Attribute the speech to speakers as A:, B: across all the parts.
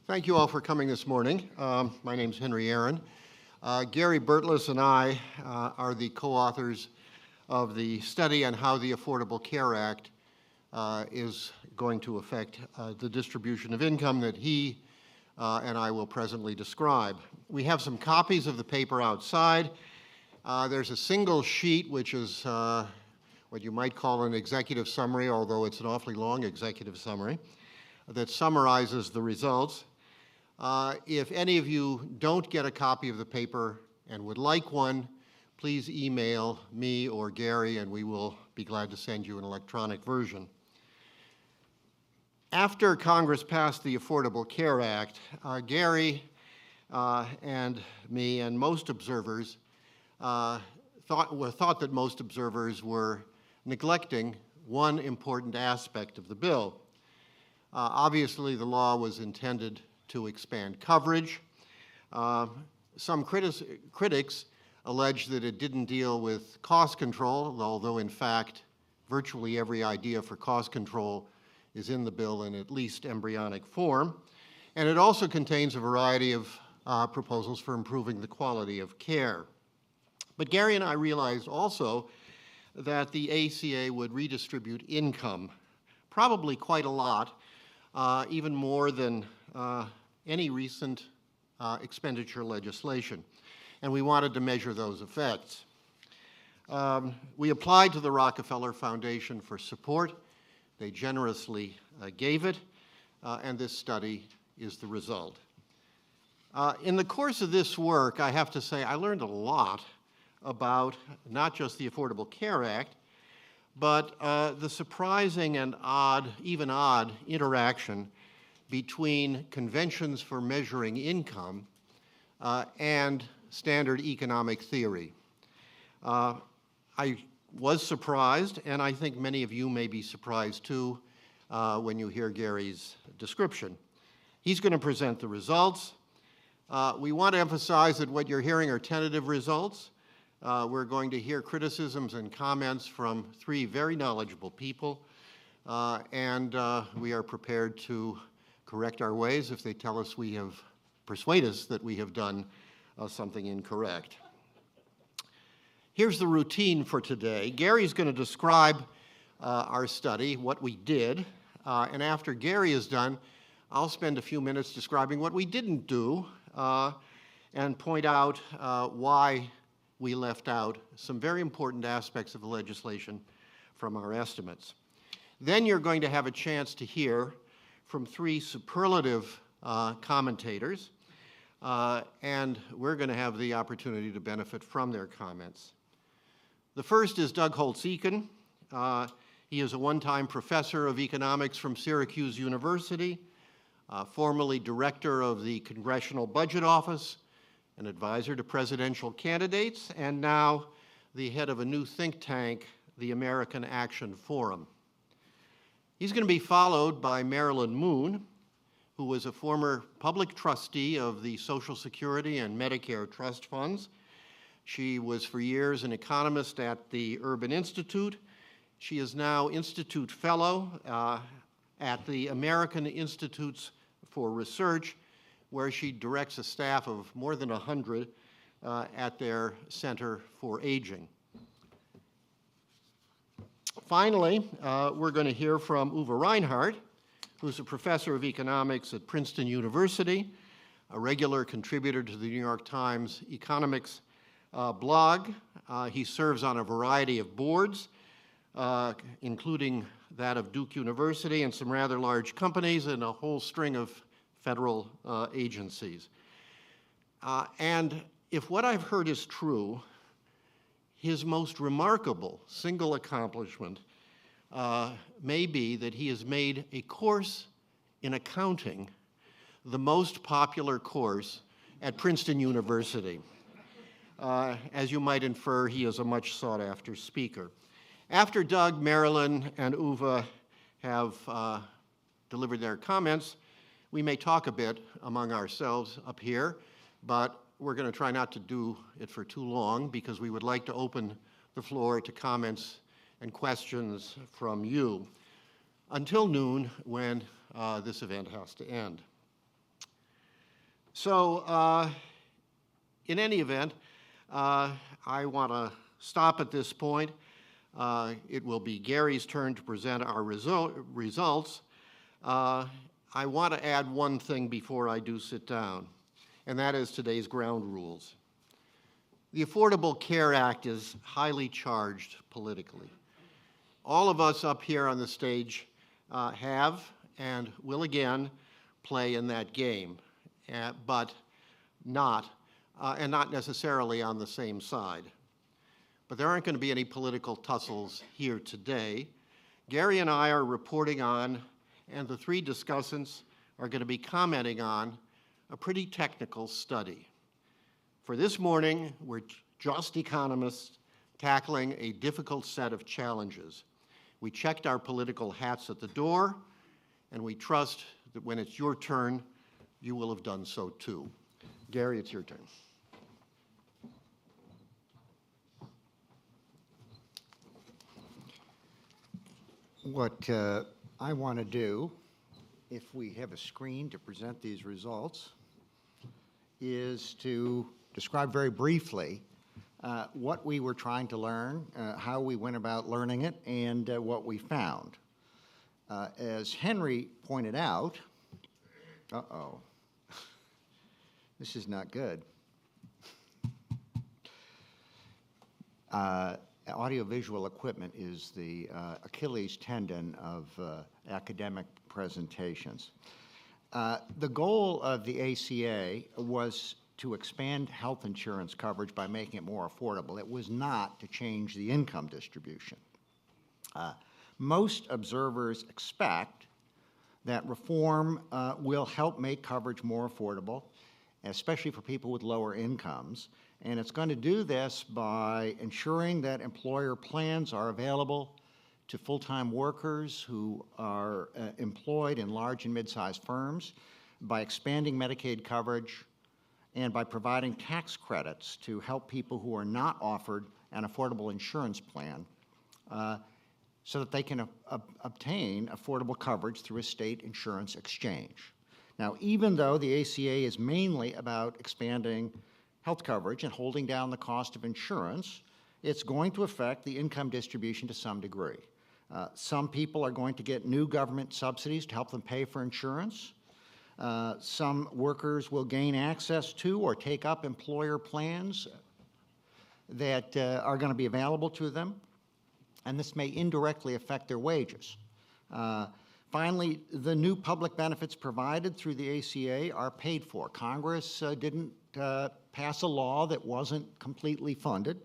A: Thank you all for coming this morning. My name's Henry Aaron. Gary Burtless and I are the co-authors of the study on how the Affordable Care Act is going to affect the distribution of income that he and I will presently describe. We have some copies of the paper outside. There's a single sheet, which is what you might call an executive summary, although it's an awfully long executive summary, that summarizes the results. If any of you don't get a copy of the paper and would like one, please email me or Gary, and we will be glad to send you an electronic version. After Congress passed the Affordable Care Act, Gary and me and most observers thought that most observers were neglecting one important aspect of the bill. Obviously, the law was intended to expand coverage. Some critics allege that it didn't deal with cost control, although in fact virtually every idea for cost control is in the bill in at least embryonic form. And it also contains a variety of proposals for improving the quality of care. But Gary and I realized also that the ACA would redistribute income, probably quite a lot, even more than any recent expenditure legislation, and we wanted to measure those effects. We applied to the Rockefeller Foundation for support. They generously gave it, and this study is the result. In the course of this work, I have to say I learned a lot about not just the Affordable Care Act, but the surprising and even odd interaction between conventions for measuring income and standard economic theory. I was surprised, and I think many of you may be surprised too when you hear Gary's description. He's going to present the results. We want to emphasize that what you're hearing are tentative results. We're going to hear criticisms and comments from three very knowledgeable people, and we are prepared to correct our ways if they tell us persuade us that we have done something incorrect. Here's the routine for today. Gary's going to describe our study, what we did, and after Gary is done, I'll spend a few minutes describing what we didn't do and point out why we left out some very important aspects of the legislation from our estimates. Then you're going to have a chance to hear from three superlative commentators, and we're going to have the opportunity to benefit from their comments. The first is Doug Holtz-Eakin. He is a one-time professor of economics from Syracuse University, formerly director of the Congressional Budget Office, an advisor to presidential candidates, and now the head of a new think tank, the American Action Forum. He's going to be followed by Marilyn Moon, who was a former public trustee of the Social Security and Medicare trust funds. She was for years an economist at the Urban Institute. She is now Institute Fellow at the American Institutes for Research, where she directs a staff of more than 100 at their Center for Aging. Finally, we're going to hear from Uwe Reinhardt, who's a professor of economics at Princeton University, a regular contributor to the New York Times economics blog. He serves on a variety of boards, including that of Duke University and some rather large companies and a whole string of federal agencies. And if what I've heard is true, his most remarkable single accomplishment may be that he has made a course in accounting the most popular course at Princeton University. As you might infer, he is a much sought-after speaker. After Doug, Marilyn, and Uwe have delivered their comments, we may talk a bit among ourselves up here, but we're going to try not to do it for too long because we would like to open the floor to comments and questions from you until noon when this event has to end. So in any event, I want to stop at this point. It will be Gary's turn to present our results. I want to add one thing before I do sit down, and that is today's ground rules. The Affordable Care Act is highly charged politically. All of us up here on the stage have and will again play in that game, but not necessarily on the same side. But there aren't going to be any political tussles here today. Gary and I are reporting on, and the three discussants are going to be commenting on, a pretty technical study. For this morning, we're just economists tackling a difficult set of challenges. We checked our political hats at the door, and we trust that when it's your turn, you will have done so too. Gary, it's your turn.
B: What I want to do, if we have a screen to present these results, is to describe very briefly what we were trying to learn, how we went about learning it, and what we found. As Henry pointed out, this is not good. Audiovisual equipment is the Achilles tendon of academic presentations. The goal of the ACA was to expand health insurance coverage by making it more affordable. It was not to change the income distribution. Most observers expect that reform will help make coverage more affordable, especially for people with lower incomes. And it's going to do this by ensuring that employer plans are available to full-time workers who are employed in large and mid-sized firms, by expanding Medicaid coverage, and by providing tax credits to help people who are not offered an affordable insurance plan so that they can obtain affordable coverage through a state insurance exchange. Now, even though the ACA is mainly about expanding health coverage and holding down the cost of insurance, it's going to affect the income distribution to some degree. Some people are going to get new government subsidies to help them pay for insurance. Some workers will gain access to or take up employer plans that are going to be available to them, and this may indirectly affect their wages. Finally, the new public benefits provided through the ACA are paid for. Congress didn't pass a law that wasn't completely funded.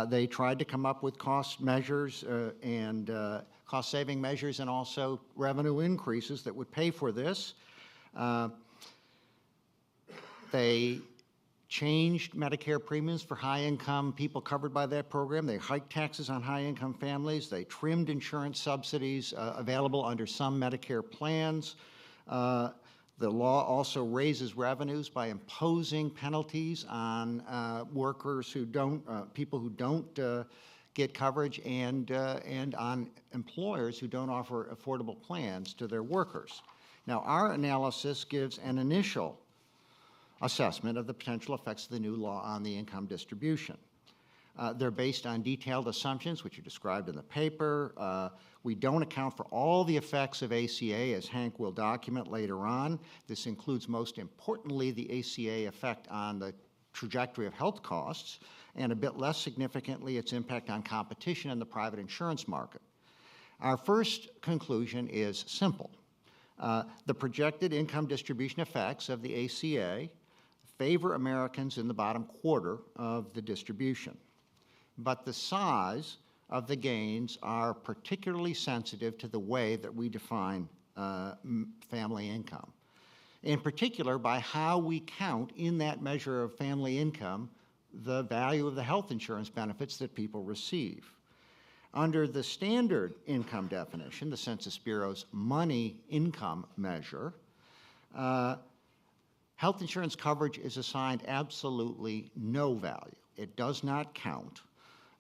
B: They tried to come up with cost measures and cost-saving measures and also revenue increases that would pay for this. They changed Medicare premiums for high-income people covered by that program. They hiked taxes on high-income families. They trimmed insurance subsidies available under some Medicare plans. The law also raises revenues by imposing penalties on workers who don't, people who don't get coverage, and on employers who don't offer affordable plans to their workers. Now, our analysis gives an initial assessment of the potential effects of the new law on the income distribution. They're based on detailed assumptions, which are described in the paper. We don't account for all the effects of ACA, as Hank will document later on. This includes, most importantly, the ACA effect on the trajectory of health costs, and a bit less significantly, its impact on competition in the private insurance market. Our first conclusion is simple. The projected income distribution effects of the ACA favor Americans in the bottom quarter of the distribution. But the size of the gains are particularly sensitive to the way that we define family income. In particular, by how we count in that measure of family income the value of the health insurance benefits that people receive. Under the standard income definition, the Census Bureau's money income measure, health insurance coverage is assigned absolutely no value. It does not count.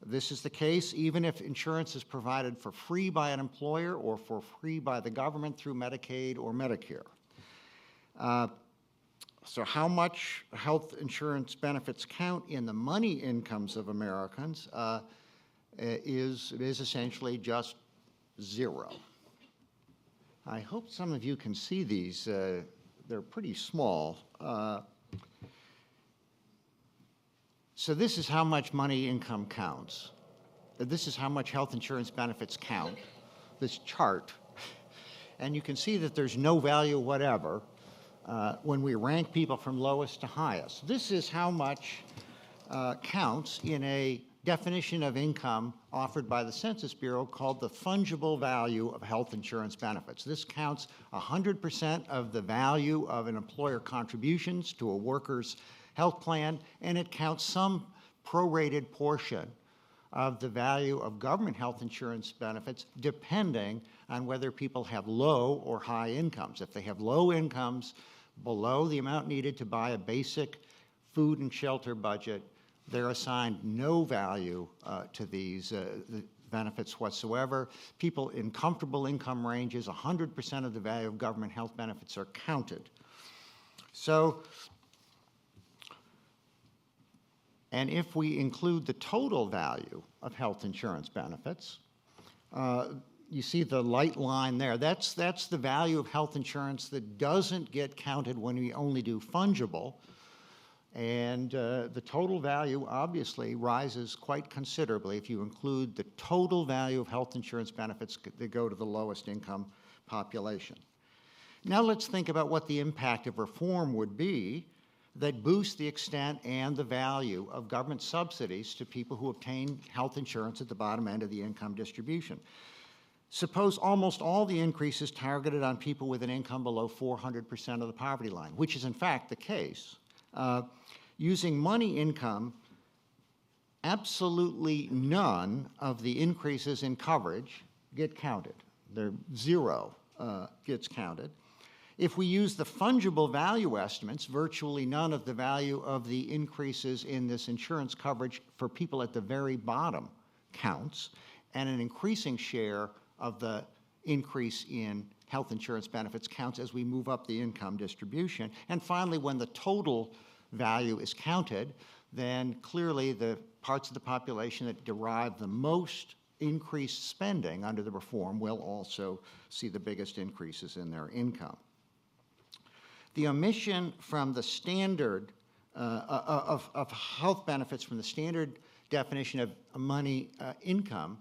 B: This is the case even if insurance is provided for free by an employer or for free by the government through Medicaid or Medicare. So how much health insurance benefits count in the money incomes of Americans is essentially just zero. I hope some of you can see these. They're pretty small. So this is how much money income counts. This is how much health insurance benefits count, this chart. And you can see that there's no value whatever when we rank people from lowest to highest. This is how much counts in a definition of income offered by the Census Bureau called the fungible value of health insurance benefits. This counts 100% of the value of an employer contributions to a worker's health plan, and it counts some prorated portion of the value of government health insurance benefits depending on whether people have low or high incomes. If they have low incomes below the amount needed to buy a basic food and shelter budget, they're assigned no value to these benefits whatsoever. People in comfortable income ranges, 100% of the value of government health benefits are counted. So, and if we include the total value of health insurance benefits, you see the light line there. That's the value of health insurance that doesn't get counted when we only do fungible. And the total value obviously rises quite considerably if you include the total value of health insurance benefits that go to the lowest income population. Now let's think about what the impact of reform would be that boosts the extent and the value of government subsidies to people who obtain health insurance at the bottom end of the income distribution. Suppose almost all the increases targeted on people with an income below 400% of the poverty line, which is in fact the case. Using money income, absolutely none of the increases in coverage get counted. They're zero gets counted. If we use the fungible value estimates, virtually none of the value of the increases in this insurance coverage for people at the very bottom counts, and an increasing share of the increase in health insurance benefits counts as we move up the income distribution. And finally, when the total value is counted, then clearly the parts of the population that derive the most increased spending under the reform will also see the biggest increases in their income. The omission from the standard of health benefits from the standard definition of money income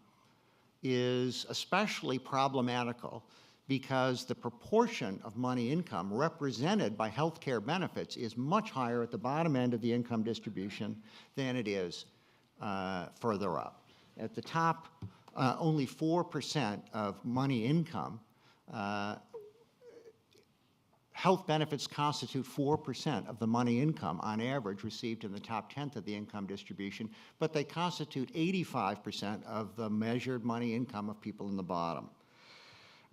B: is especially problematical because the proportion of money income represented by health care benefits is much higher at the bottom end of the income distribution than it is further up. At the top, only 4% of money income, health benefits constitute 4% of the money income on average received in the top tenth of the income distribution, but they constitute 85% of the measured money income of people in the bottom.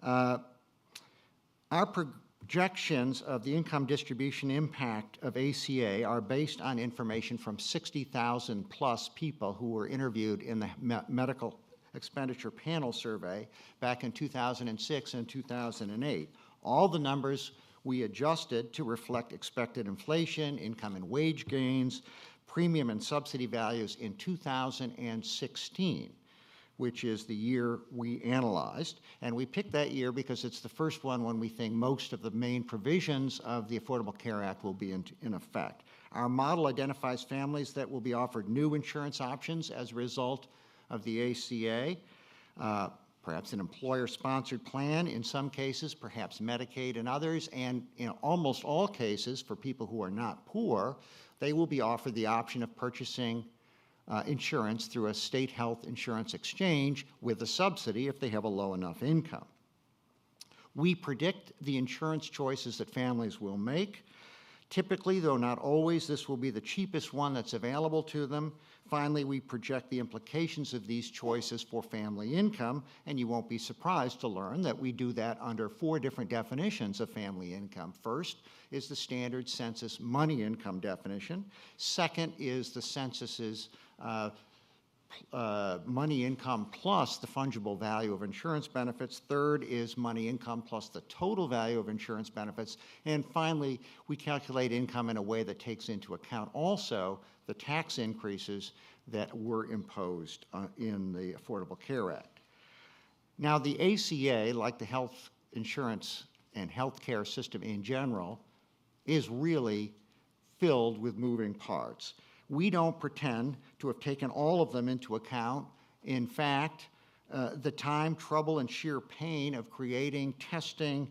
B: Our projections of the income distribution impact of ACA are based on information from 60,000 plus people who were interviewed in the Medical Expenditure Panel Survey back in 2006 and 2008. All the numbers we adjusted to reflect expected inflation, income and wage gains, premium and subsidy values in 2016, which is the year we analyzed. And we picked that year because it's the first one when we think most of the main provisions of the Affordable Care Act will be in effect. Our model identifies families that will be offered new insurance options as a result of the ACA, perhaps an employer-sponsored plan in some cases, perhaps Medicaid in others, and in almost all cases, for people who are not poor, they will be offered the option of purchasing insurance through a state health insurance exchange with a subsidy if they have a low enough income. We predict the insurance choices that families will make. Typically, though not always, this will be the cheapest one that's available to them. Finally, we project the implications of these choices for family income, and you won't be surprised to learn that we do that under 4 different definitions of family income. First is the standard census money income definition. Second is the census's money income plus the fungible value of insurance benefits. Third is money income plus the total value of insurance benefits. And finally, we calculate income in a way that takes into account also the tax increases that were imposed in the Affordable Care Act. Now, the ACA, like the health insurance and healthcare system in general, is really filled with moving parts. We don't pretend to have taken all of them into account. In fact, the time, trouble, and sheer pain of creating, testing,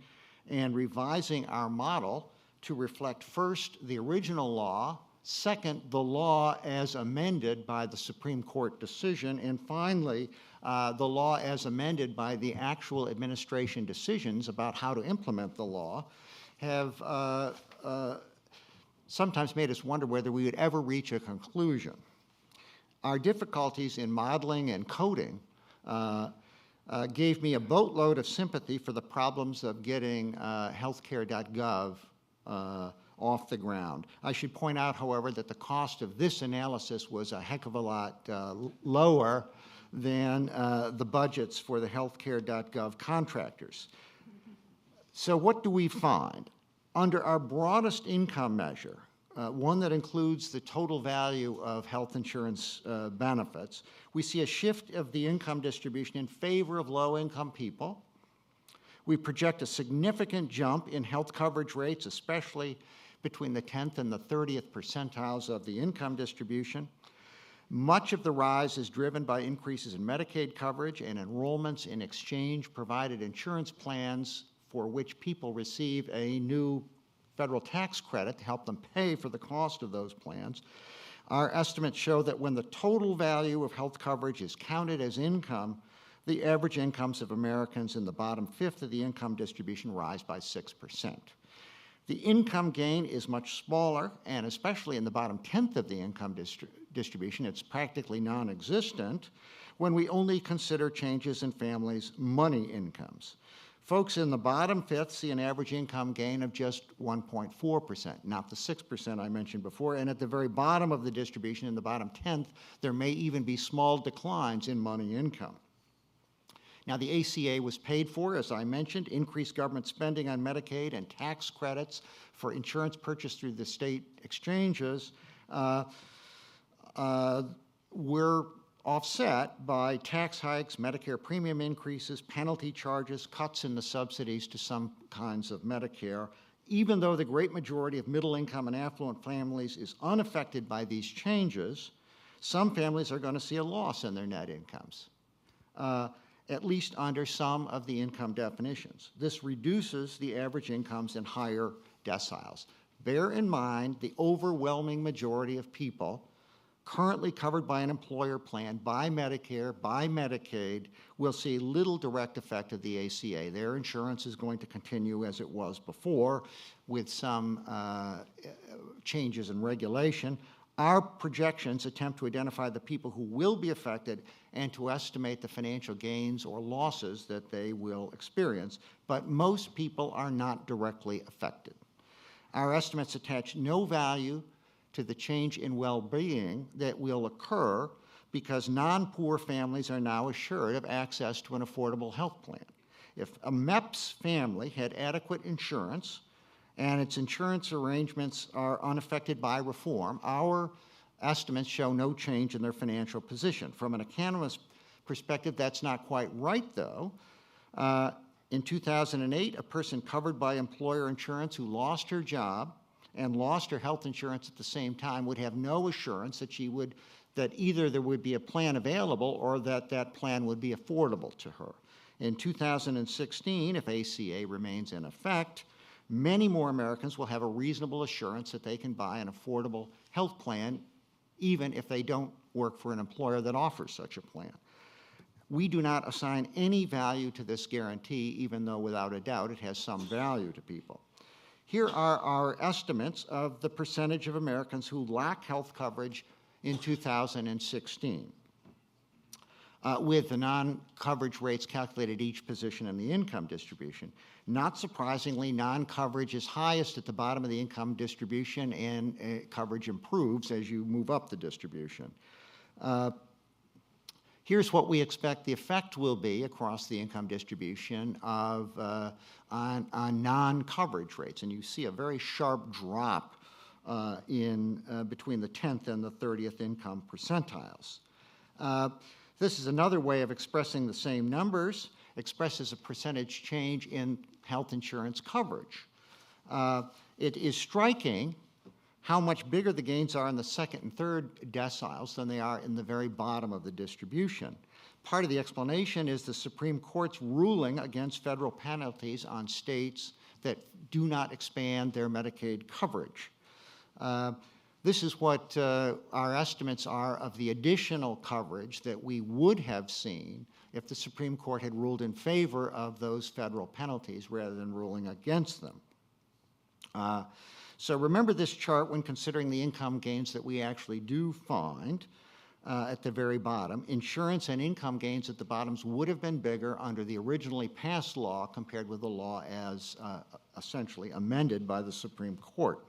B: and revising our model to reflect first the original law, second, the law as amended by the Supreme Court decision, and finally, the law as amended by the actual administration decisions about how to implement the law, have sometimes made us wonder whether we would ever reach a conclusion. Our difficulties in modeling and coding gave me a boatload of sympathy for the problems of getting healthcare.gov off the ground. I should point out, however, that the cost of this analysis was a heck of a lot lower than the budgets for the healthcare.gov contractors. So what do we find? Under our broadest income measure, one that includes the total value of health insurance benefits, we see a shift of the income distribution in favor of low-income people. We project a significant jump in health coverage rates, especially between the 10th and the 30th percentiles of the income distribution. Much of the rise is driven by increases in Medicaid coverage and enrollments in exchange-provided insurance plans for which people receive a new federal tax credit to help them pay for the cost of those plans. Our estimates show that when the total value of health coverage is counted as income, the average incomes of Americans in the bottom fifth of the income distribution rise by 6%. The income gain is much smaller, and especially in the bottom 10th of the income distribution, it's practically non-existent when we only consider changes in families' money incomes. Folks in the bottom fifth see an average income gain of just 1.4%, not the 6% I mentioned before, and at the very bottom of the distribution, in the bottom 10th, there may even be small declines in money income. Now, the ACA was paid for, as I mentioned, increased government spending on Medicaid and tax credits for insurance purchased through the state exchanges were offset by tax hikes, Medicare premium increases, penalty charges, cuts in the subsidies to some kinds of Medicare. Even though the great majority of middle-income and affluent families is unaffected by these changes, some families are going to see a loss in their net incomes, at least under some of the income definitions. This reduces the average incomes in higher deciles. Bear in mind the overwhelming majority of people currently covered by an employer plan, by Medicare, by Medicaid, will see little direct effect of the ACA. Their insurance is going to continue as it was before, with some changes in regulation. Our projections attempt to identify the people who will be affected and to estimate the financial gains or losses that they will experience, but most people are not directly affected. Our estimates attach no value to the change in well-being that will occur because non-poor families are now assured of access to an affordable health plan. If a MEPS family had adequate insurance and its insurance arrangements are unaffected by reform, our estimates show no change in their financial position. From an economist's perspective, that's not quite right, though. In 2008, a person covered by employer insurance who lost her job and lost her health insurance at the same time would have no assurance that either there would be a plan available or that that plan would be affordable to her. In 2016, if ACA remains in effect, many more Americans will have a reasonable assurance that they can buy an affordable health plan, even if they don't work for an employer that offers such a plan. We do not assign any value to this guarantee, even though without a doubt it has some value to people. Here are our estimates of the percentage of Americans who lack health coverage in 2016, with the non-coverage rates calculated each position in the income distribution. Not surprisingly, non-coverage is highest at the bottom of the income distribution, and coverage improves as you move up the distribution. Here's what we expect the effect will be across the income distribution of, on non-coverage rates. And you see a very sharp drop between the 10th and the 30th income percentiles. This is another way of expressing the same numbers, expressed as a percentage change in health insurance coverage. It is striking how much bigger the gains are in the second and third deciles than they are in the very bottom of the distribution. Part of the explanation is the Supreme Court's ruling against federal penalties on states that do not expand their Medicaid coverage. This is what our estimates are of the additional coverage that we would have seen if the Supreme Court had ruled in favor of those federal penalties rather than ruling against them. So remember this chart when considering the income gains that we actually do find at the very bottom. Insurance and income gains at the bottoms would have been bigger under the originally passed law compared with the law as essentially amended by the Supreme Court.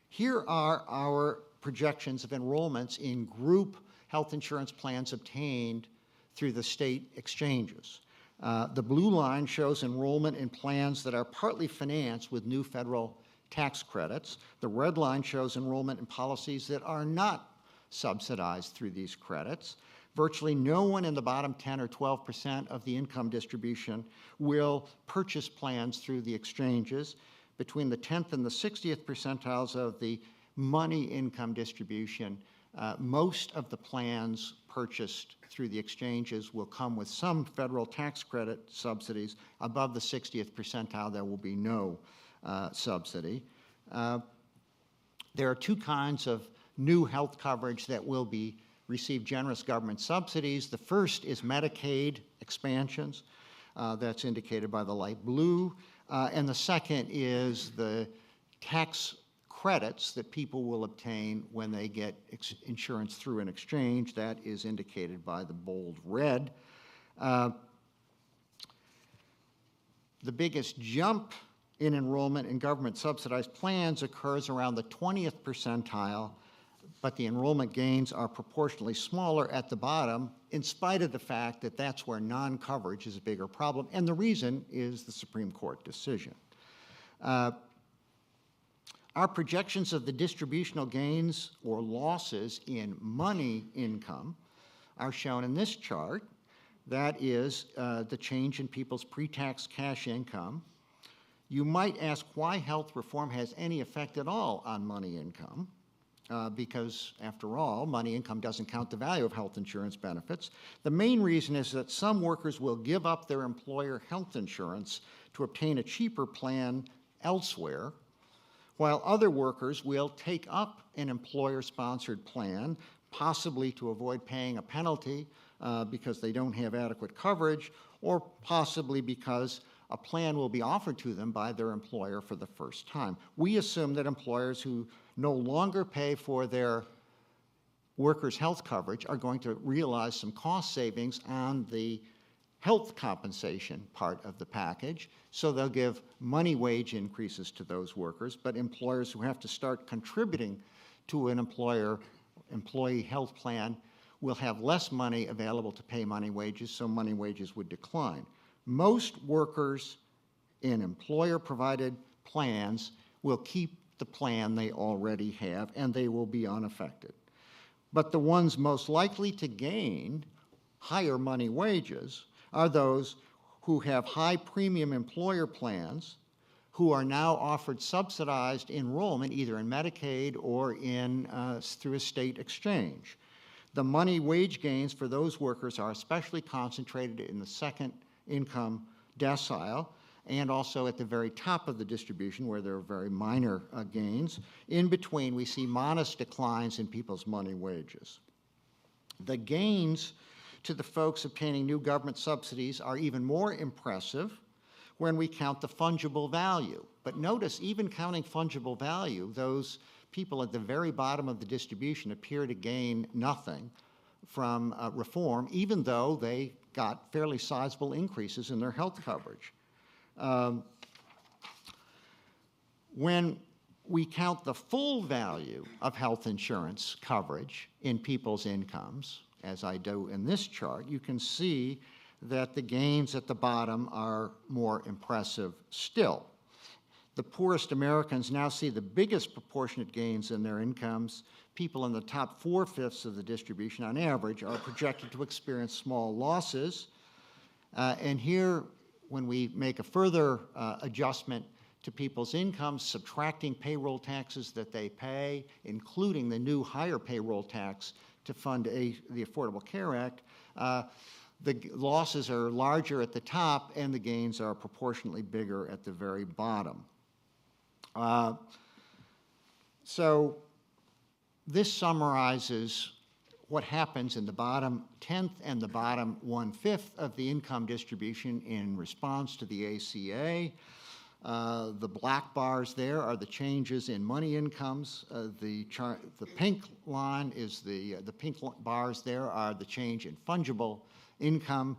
B: Here are our projections of enrollments in group health insurance plans obtained through the state exchanges. The blue line shows enrollment in plans that are partly financed with new federal tax credits. The red line shows enrollment in policies that are not subsidized through these credits. Virtually no one in the bottom 10 or 12% of the income distribution will purchase plans through the exchanges. Between the 10th and the 60th percentiles of the money income distribution, most of the plans purchased through the exchanges will come with some federal tax credit subsidies. Above the 60th percentile, there will be no subsidy. There are two kinds of new health coverage that will receive generous government subsidies. The first is Medicaid expansions. That's indicated by the light blue. And the second is the tax credits that people will obtain when they get insurance through an exchange. That is indicated by the bold red. The biggest jump in enrollment in government-subsidized plans occurs around the 20th percentile, but the enrollment gains are proportionally smaller at the bottom, in spite of the fact that that's where non-coverage is a bigger problem, and the reason is the Supreme Court decision. Our projections of the distributional gains or losses in money income are shown in this chart. That is the change in people's pre-tax cash income. You might ask why health reform has any effect at all on money income, because, after all, money income doesn't count the value of health insurance benefits. The main reason is that some workers will give up their employer health insurance to obtain a cheaper plan elsewhere, while other workers will take up an employer-sponsored plan, possibly to avoid paying a penalty because they don't have adequate coverage, or possibly because a plan will be offered to them by their employer for the first time. We assume that employers who no longer pay for their workers' health coverage are going to realize some cost savings on the health compensation part of the package, so they'll give money wage increases to those workers, but employers who have to start contributing to an employee health plan will have less money available to pay money wages, so money wages would decline. Most workers in employer-provided plans will keep the plan they already have, and they will be unaffected. But the ones most likely to gain higher money wages are those who have high premium employer plans, who are now offered subsidized enrollment either in Medicaid or through a state exchange. The money wage gains for those workers are especially concentrated in the second income decile and also at the very top of the distribution where there are very minor gains. In between, we see modest declines in people's money wages. The gains to the folks obtaining new government subsidies are even more impressive when we count the fungible value. But notice, even counting fungible value, those people at the very bottom of the distribution appear to gain nothing from reform, even though they got fairly sizable increases in their health coverage. When we count the full value of health insurance coverage in people's incomes, as I do in this chart, you can see that the gains at the bottom are more impressive still. The poorest Americans now see the biggest proportionate gains in their incomes. People in the top 4/5 of the distribution, on average, are projected to experience small losses. And here, when we make a further adjustment to people's incomes, subtracting payroll taxes that they pay, including the new higher payroll tax to fund the Affordable Care Act, the losses are larger at the top and the gains are proportionately bigger at the very bottom. So this summarizes what happens in the bottom 10th and the bottom 1/5 of the income distribution in response to the ACA. The black bars there are the changes in money incomes. The pink line is the pink bars there are the change in fungible income,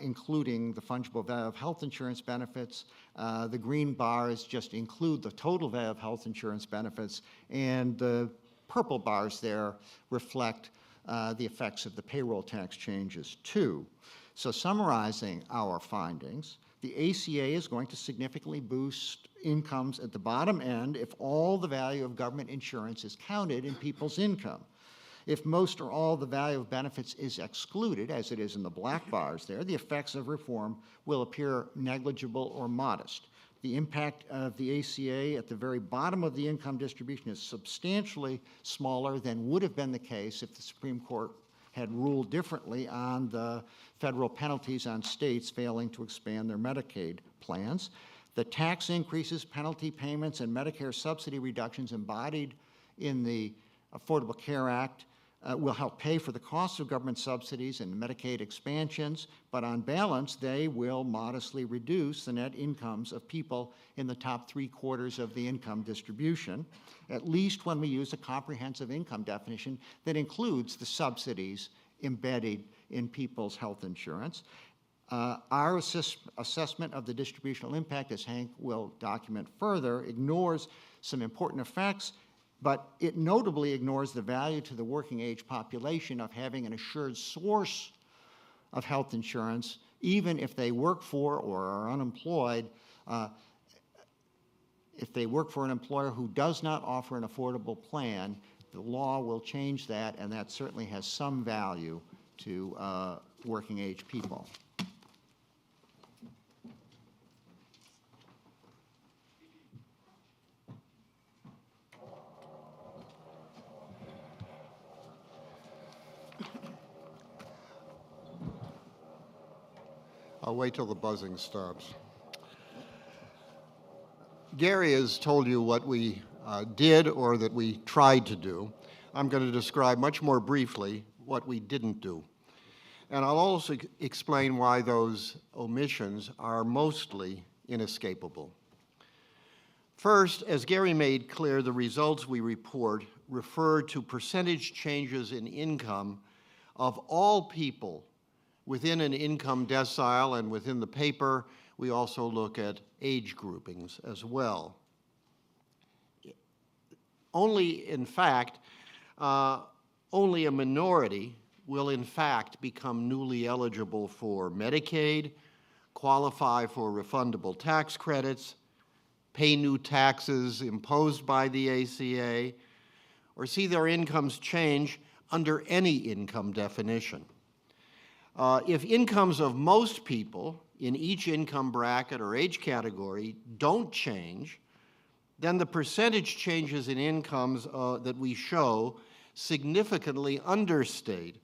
B: including the fungible value of health insurance benefits. The green bars just include the total value of health insurance benefits, and the purple bars there reflect the effects of the payroll tax changes too. So summarizing our findings, the ACA is going to significantly boost incomes at the bottom end if all the value of government insurance is counted in people's income. If most or all the value of benefits is excluded, as it is in the black bars there, the effects of reform will appear negligible or modest. The impact of the ACA at the very bottom of the income distribution is substantially smaller than would have been the case if the Supreme Court had ruled differently on the federal penalties on states failing to expand their Medicaid plans. The tax increases, penalty payments, and Medicare subsidy reductions embodied in the Affordable Care Act will help pay for the cost of government subsidies and Medicaid expansions, but on balance, they will modestly reduce the net incomes of people in the top 3/4 of the income distribution, at least when we use a comprehensive income definition that includes the subsidies embedded in people's health insurance. Our assessment of the distributional impact, as Hank will document further, ignores some important effects, but it notably ignores the value to the working age population of having an assured source of health insurance, even if they work for or are unemployed. If they work for an employer who does not offer an affordable plan, the law will change that, and that certainly has some value to working age people.
A: I'll wait till the buzzing stops. Gary has told you what we did or that we tried to do. I'm going to describe much more briefly what we didn't do. And I'll also explain why those omissions are mostly inescapable. First, as Gary made clear, the results we report refer to percentage changes in income of all people within an income decile, and within the paper, we also look at age groupings as well. Only, in fact, only a minority will in fact become newly eligible for Medicaid, qualify for refundable tax credits, pay new taxes imposed by the ACA, or see their incomes change under any income definition. If incomes of most people in each income bracket or age category don't change, then the percentage changes in incomes that we show significantly understate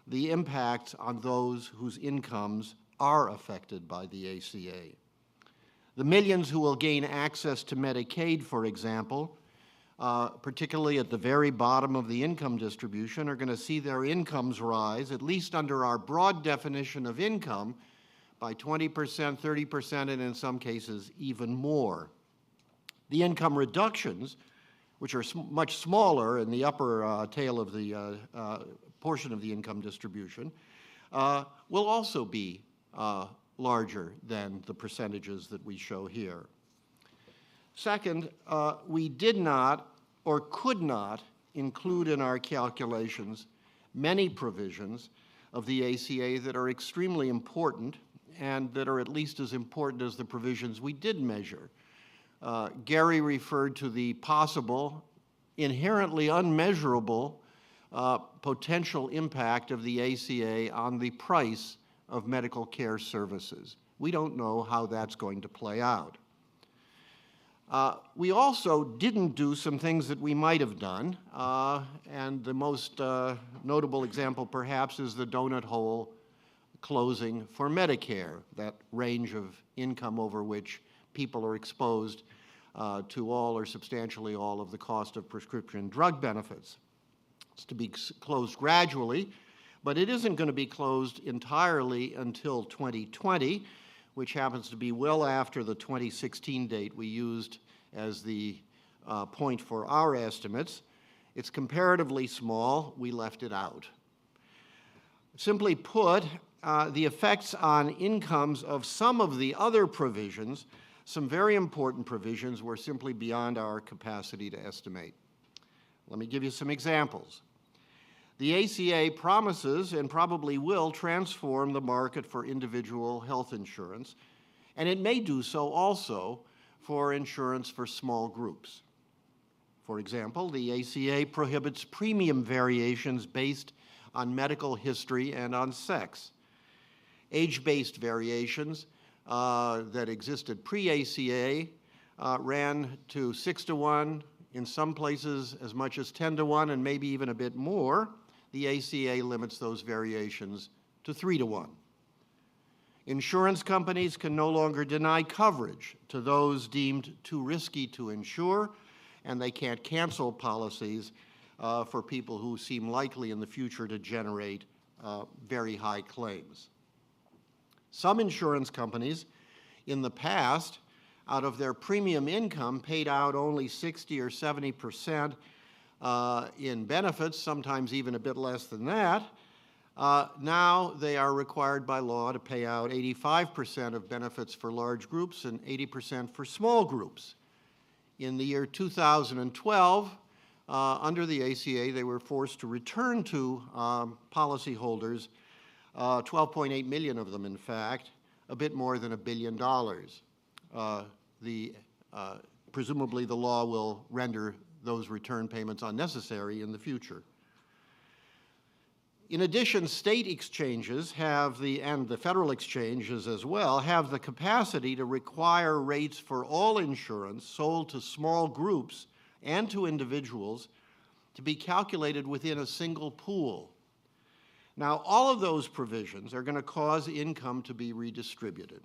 A: the impacts on those whose incomes are affected by the ACA. The millions who will gain access to Medicaid, for example, particularly at the very bottom of the income distribution, are going to see their incomes rise, at least under our broad definition of income, by 20%, 30%, and in some cases even more. The income reductions, which are much smaller in the upper tail of the portion of the income distribution, will also be larger than the percentages that we show here. Second, we did not or could not include in our calculations many provisions of the ACA that are extremely important and that are at least as important as the provisions we did measure. Gary referred to the possible, inherently unmeasurable potential impact of the ACA on the price of medical care services. We don't know how that's going to play out. We also didn't do some things that we might have done, and the most notable example perhaps is the donut hole closing for Medicare, that range of income over which people are exposed to all or substantially all of the cost of prescription drug benefits. It's to be closed gradually, but it isn't going to be closed entirely until 2020, which happens to be well after the 2016 date we used as the point for our estimates. It's comparatively small. We left it out. Simply put, the effects on incomes of some of the other provisions, some very important provisions, were simply beyond our capacity to estimate. Let me give you some examples. The ACA promises and probably will transform the market for individual health insurance, and it may do so also for insurance for small groups. For example, the ACA prohibits premium variations based on medical history and on sex. Age-based variations that existed pre-ACA ran to 6-to-1, in some places as much as 10-to-1, and maybe even a bit more. The ACA limits those variations to 3-to-1. Insurance companies can no longer deny coverage to those deemed too risky to insure, and they can't cancel policies for people who seem likely in the future to generate very high claims. Some insurance companies in the past, out of their premium income, paid out only 60 or 70% in benefits, sometimes even a bit less than that. Now they are required by law to pay out 85% of benefits for large groups and 80% for small groups. In the year 2012, under the ACA, they were forced to return to policyholders, 12.8 million of them, in fact, a bit more than $1 billion. Presumably, the law will render those return payments unnecessary in the future. In addition, state exchanges and the federal exchanges as well, have the capacity to require rates for all insurance sold to small groups and to individuals to be calculated within a single pool. Now, all of those provisions are going to cause income to be redistributed.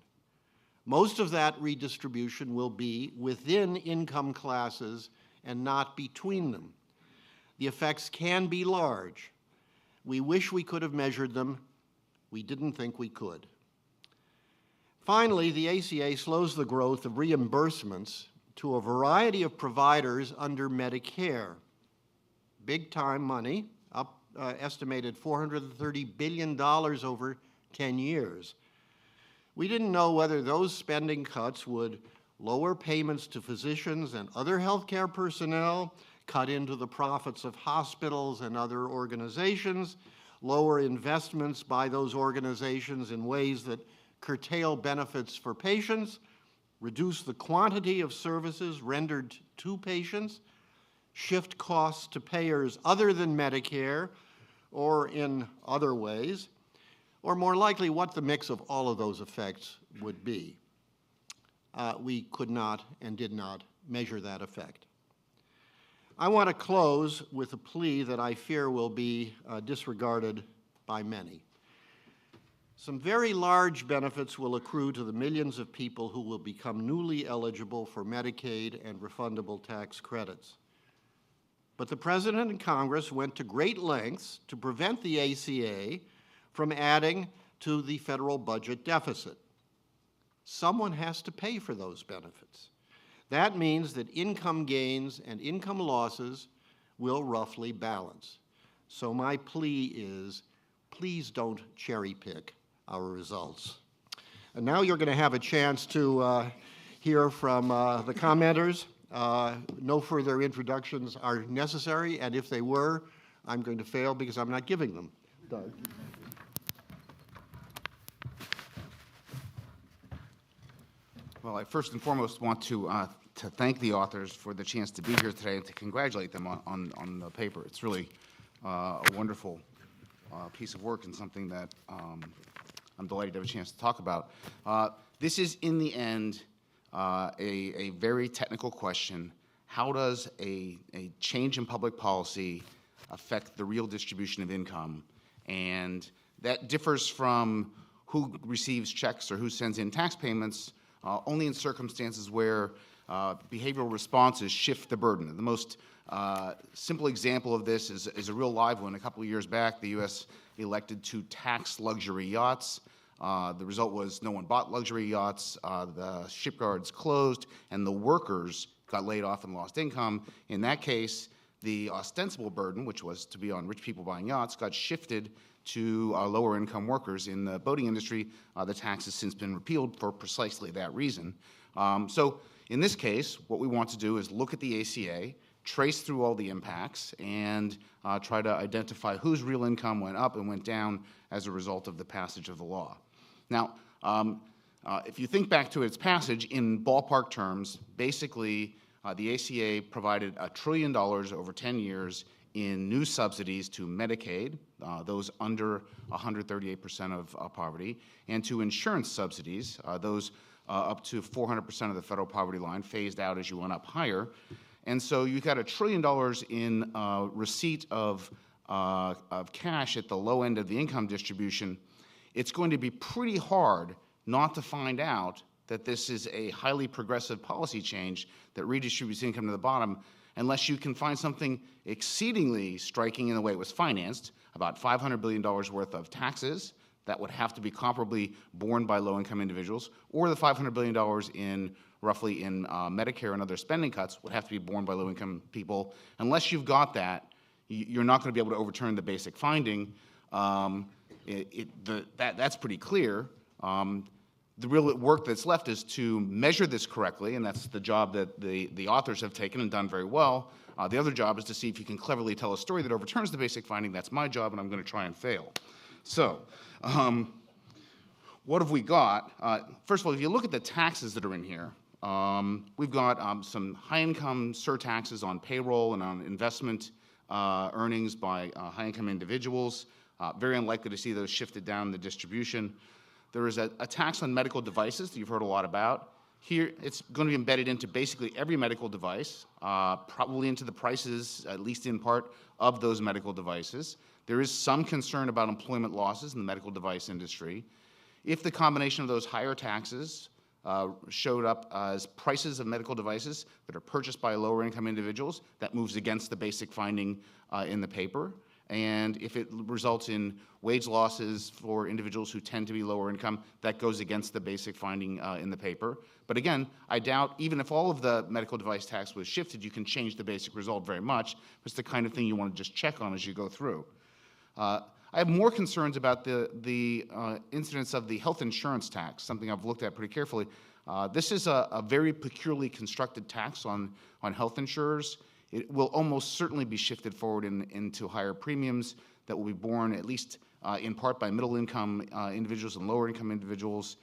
A: Most of that redistribution will be within income classes and not between them. The effects can be large. We wish we could have measured them. We didn't think we could. Finally, the ACA slows the growth of reimbursements to a variety of providers under Medicare. Big-time money, estimated $430 billion over 10 years. We didn't know whether those spending cuts would lower payments to physicians and other healthcare personnel, cut into the profits of hospitals and other organizations, lower investments by those organizations in ways that curtail benefits for patients, reduce the quantity of services rendered to patients, shift costs to payers other than Medicare or in other ways, or more likely what the mix of all of those effects would be. We could not and did not measure that effect. I want to close with a plea that I fear will be disregarded by many. Some very large benefits will accrue to the millions of people who will become newly eligible for Medicaid and refundable tax credits. But the President and Congress went to great lengths to prevent the ACA from adding to the federal budget deficit. Someone has to pay for those benefits. That means that income gains and income losses will roughly balance. So my plea is, please don't cherry pick our results. And now you're going to have a chance to hear from the commenters. No further introductions are necessary, and if they were, I'm going to fail because I'm not giving them. Doug?
C: Well, I first and foremost want to thank the authors for the chance to be here today and to congratulate them on the paper. It's really a wonderful piece of work and something that I'm delighted to have a chance to talk about. This is, in the end, a very technical question. How does a change in public policy affect the real distribution of income? And that differs from who receives checks or who sends in tax payments only in circumstances where behavioral responses shift the burden. The most simple example of this is a real live one. A couple of years back, the U.S. elected to tax luxury yachts. The result was no one bought luxury yachts, the shipyards closed, and the workers got laid off and lost income. In that case, the ostensible burden, which was to be on rich people buying yachts, got shifted to lower income workers in the boating industry. The tax has since been repealed for precisely that reason. So in this case, what we want to do is look at the ACA, trace through all the impacts, and try to identify whose real income went up and went down as a result of the passage of the law. Now, if you think back to its passage in ballpark terms, basically the ACA provided $1 trillion over 10 years in new subsidies to Medicaid, those under 138% of poverty, and to insurance subsidies, those up to 400% of the federal poverty line, phased out as you went up higher. And so you got $1 trillion in receipt of cash at the low end of the income distribution. It's going to be pretty hard not to find out that this is a highly progressive policy change that redistributes income to the bottom, unless you can find something exceedingly striking in the way it was financed, about $500 billion worth of taxes that would have to be comparably borne by low-income individuals, or the $500 billion in roughly in Medicare and other spending cuts would have to be borne by low-income people. Unless you've got that, you're not going to be able to overturn the basic finding. That's pretty clear. The real work that's left is to measure this correctly, and that's the job that the authors have taken and done very well. The other job is to see if you can cleverly tell a story that overturns the basic finding. That's my job, and I'm going to try and fail. So, what have we got? First of all, if you look at the taxes that are in here, we've got some high-income surtaxes on payroll and on investment earnings by high-income individuals. Very unlikely to see those shifted down the distribution. There is a tax on medical devices that you've heard a lot about. Here, it's going to be embedded into basically every medical device, probably into the prices, at least in part, of those medical devices. There is some concern about employment losses in the medical device industry. If the combination of those higher taxes showed up as prices of medical devices that are purchased by lower income individuals, that moves against the basic finding in the paper. And if it results in wage losses for individuals who tend to be lower income, that goes against the basic finding in the paper. But again, I doubt, even if all of the medical device tax was shifted, you can change the basic result very much. It's the kind of thing you want to just check on as you go through. I have more concerns about the incidence of the health insurance tax, something I've looked at pretty carefully. This is a very peculiarly constructed tax on health insurers. It will almost certainly be shifted forward into higher premiums that will be borne at least in part by middle-income individuals and lower-income individuals.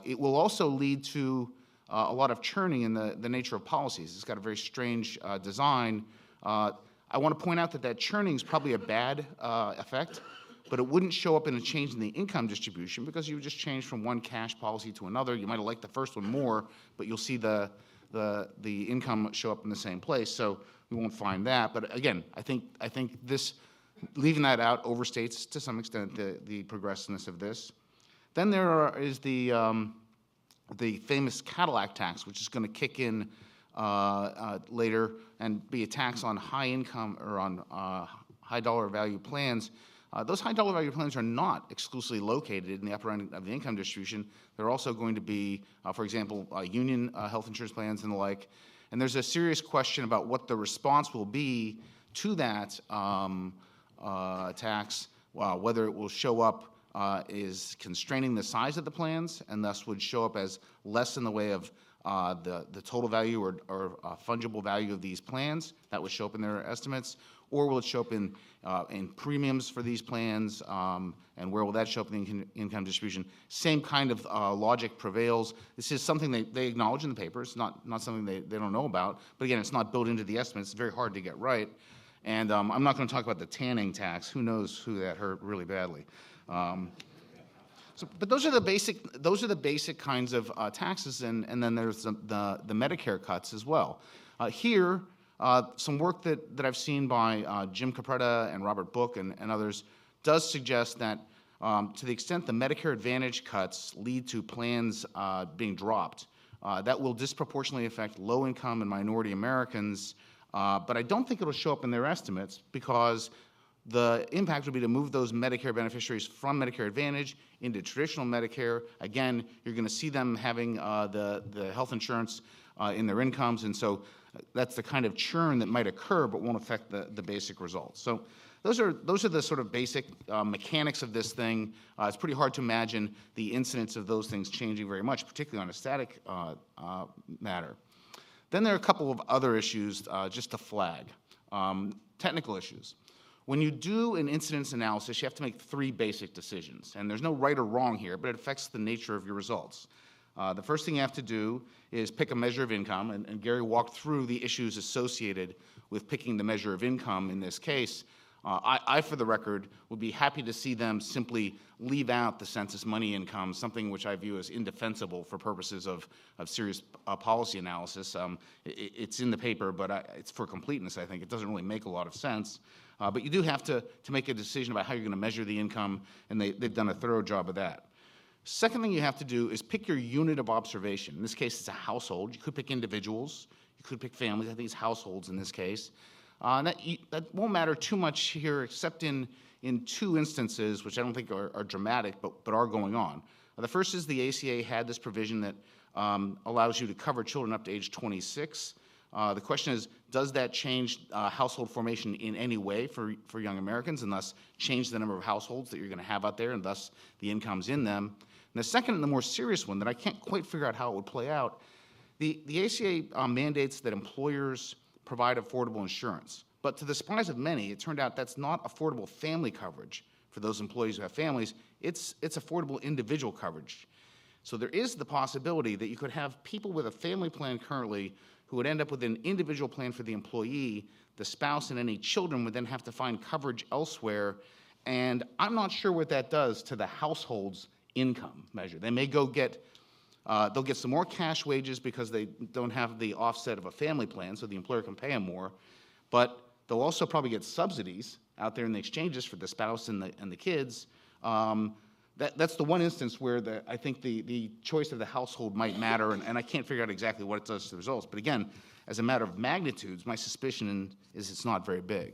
C: It will also lead to a lot of churning in the nature of policies. It's got a very strange design. I want to point out that churning is probably a bad effect, but it wouldn't show up in a change in the income distribution because you would just change from one cash policy to another. You might have liked the first one more, but you'll see the income show up in the same place, so we won't find that. But again, I think this, leaving that out, overstates to some extent the progressiveness of this. Then there is the famous Cadillac tax, which is going to kick in later and be a tax on high income or on high dollar value plans. Those high dollar value plans are not exclusively located in the upper end of the income distribution. They're also going to be, for example, union health insurance plans and the like. And there's a serious question about what the response will be to that tax, whether it will show up is constraining the size of the plans and thus would show up as less in the way of the total value or fungible value of these plans. That would show up in their estimates. or will it show up in premiums for these plans, and where will that show up in the income distribution? Same kind of logic prevails. This is something they acknowledge in the paper. It's not something they don't know about, but again, it's not built into the estimate. It's very hard to get right. And I'm not going to talk about the tanning tax. Who knows who that hurt really badly. But those are the basic kinds of taxes, and then there's the Medicare cuts as well. Here, some work that I've seen by Jim Capretta and Robert Book and others does suggest that to the extent the Medicare Advantage cuts lead to plans being dropped, that will disproportionately affect low-income and minority Americans, but I don't think it'll show up in their estimates because the impact would be to move those Medicare beneficiaries from Medicare Advantage into traditional Medicare. Again, you're going to see them having the health insurance in their incomes, and so that's the kind of churn that might occur but won't affect the basic results. So those are the sort of basic mechanics of this thing. It's pretty hard to imagine the incidence of those things changing very much, particularly on a static matter. Then there are a couple of other issues just to flag. Technical issues. When you do an incidence analysis, you have to make three basic decisions, and there's no right or wrong here, but it affects the nature of your results. The first thing you have to do is pick a measure of income, and Gary walked through the issues associated with picking the measure of income in this case. I, for the record, would be happy to see them simply leave out the census money income, something which I view as indefensible for purposes of serious policy analysis. It's in the paper, but it's for completeness, I think. It doesn't really make a lot of sense. But you do have to make a decision about how you're going to measure the income, and they've done a thorough job of that. Second thing you have to do is pick your unit of observation. In this case, it's a household. You could pick individuals. You could pick families. I think it's households in this case. That won't matter too much here, except in two instances, which I don't think are dramatic, but are going on. The first is the ACA had this provision that allows you to cover children up to age 26. The question is, does that change household formation in any way for young Americans, and thus change the number of households that you're going to have out there, and thus the incomes in them? And the second and the more serious one that I can't quite figure out how it would play out, the ACA mandates that employers provide affordable insurance. But to the surprise of many, it turned out that's not affordable family coverage for those employees who have families. It's affordable individual coverage. So there is the possibility that you could have people with a family plan currently who would end up with an individual plan for the employee. The spouse and any children would then have to find coverage elsewhere. And I'm not sure what that does to the household's income measure. They may go they'll get some more cash wages because they don't have the offset of a family plan, so the employer can pay them more. But they'll also probably get subsidies out there in the exchanges for the spouse and the kids. That's the one instance where I think the choice of the household might matter, and I can't figure out exactly what it does to the results. But again, as a matter of magnitudes, my suspicion is it's not very big.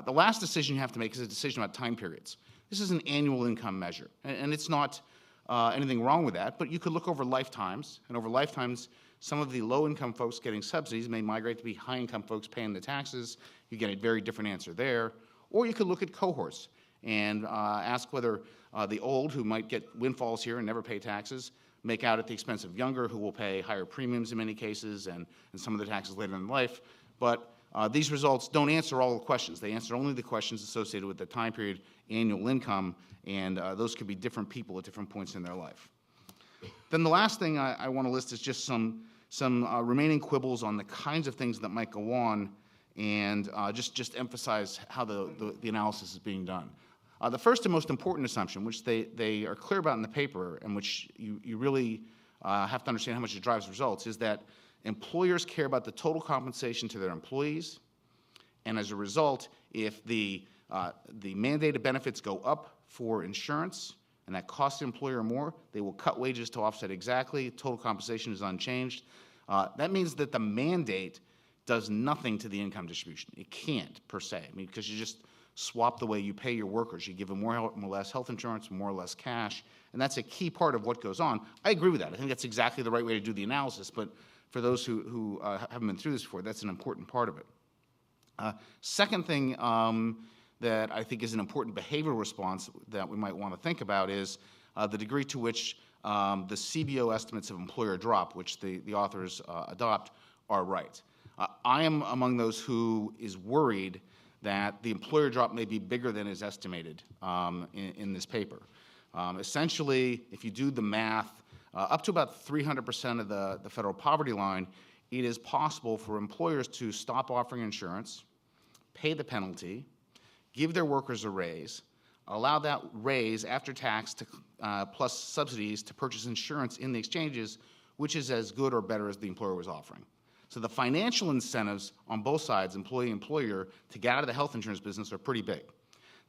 C: The last decision you have to make is a decision about time periods. This is an annual income measure, and it's not anything wrong with that, but you could look over lifetimes, and over lifetimes, some of the low-income folks getting subsidies may migrate to be high-income folks paying the taxes. You get a very different answer there. Or you could look at cohorts and ask whether the old, who might get windfalls here and never pay taxes, make out at the expense of younger, who will pay higher premiums in many cases and some of the taxes later in life. But these results don't answer all the questions. They answer only the questions associated with the time period, annual income, and those could be different people at different points in their life. Then the last thing I want to list is just some remaining quibbles on the kinds of things that might go on, and just emphasize how the analysis is being done. The first and most important assumption, which they are clear about in the paper, and which you really have to understand how much it drives results, is that employers care about the total compensation to their employees, and as a result, if the mandated benefits go up for insurance, and that costs the employer more, they will cut wages to offset exactly. Total compensation is unchanged. That means that the mandate does nothing to the income distribution. It can't, per se. I mean, because you just swap the way you pay your workers. You give them more or less health insurance, more or less cash, and that's a key part of what goes on. I agree with that. I think that's exactly the right way to do the analysis, but for those who haven't been through this before, that's an important part of it. Second thing that I think is an important behavioral response that we might want to think about is the degree to which the CBO estimates of employer drop, which the authors adopt, are right. I am among those who is worried that the employer drop may be bigger than is estimated in this paper. Essentially, if you do the math, up to about 300% of the federal poverty line, it is possible for employers to stop offering insurance, pay the penalty, give their workers a raise, allow that raise after tax to, plus subsidies to purchase insurance in the exchanges, which is as good or better as the employer was offering. So the financial incentives on both sides, employee and employer, to get out of the health insurance business are pretty big.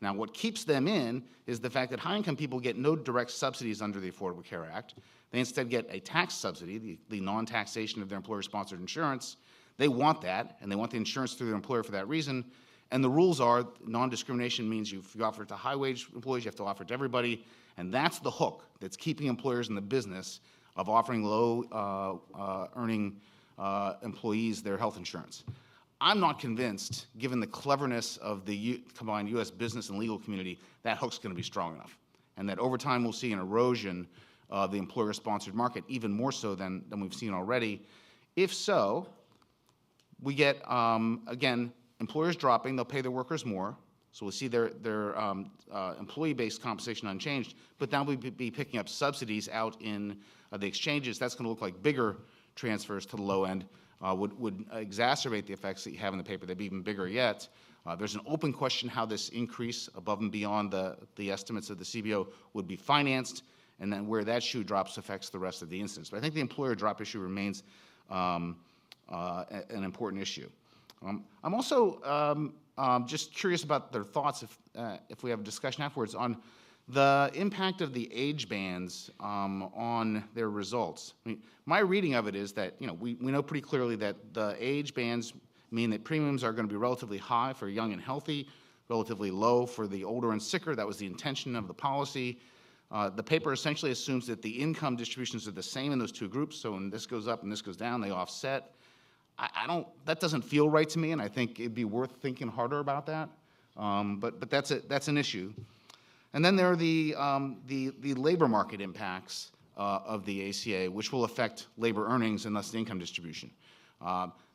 C: Now, what keeps them in is the fact that high-income people get no direct subsidies under the Affordable Care Act. They instead get a tax subsidy, the non-taxation of their employer-sponsored insurance. They want that, and they want the insurance through their employer for that reason. And the rules are non-discrimination means if you offer it to high-wage employees, you have to offer it to everybody. And that's the hook that's keeping employers in the business of offering low-earning employees their health insurance. I'm not convinced, given the cleverness of the combined U.S. business and legal community, that hook's going to be strong enough, and that over time we'll see an erosion of the employer-sponsored market, even more so than we've seen already. If so, we get, again, employers dropping, they'll pay their workers more, so we'll see their employee-based compensation unchanged, but now we'll be picking up subsidies out in the exchanges. That's going to look like bigger transfers to the low end, would exacerbate the effects that you have in the paper. They'd be even bigger yet. There's an open question how this increase above and beyond the estimates of the CBO would be financed, and then where that shoe drops affects the rest of the instance. But I think the employer drop issue remains an important issue. I'm also just curious about their thoughts, if we have a discussion afterwards, on the impact of the age bands on their results. I mean, my reading of it is that, we know pretty clearly that the age bands mean that premiums are going to be relatively high for young and healthy, relatively low for the older and sicker. That was the intention of the policy. The paper essentially assumes that the income distributions are the same in those two groups, so when this goes up and this goes down, they offset. That doesn't feel right to me, and I think it'd be worth thinking harder about that. But that's an issue. And then there are the labor market impacts of the ACA, which will affect labor earnings and thus the income distribution.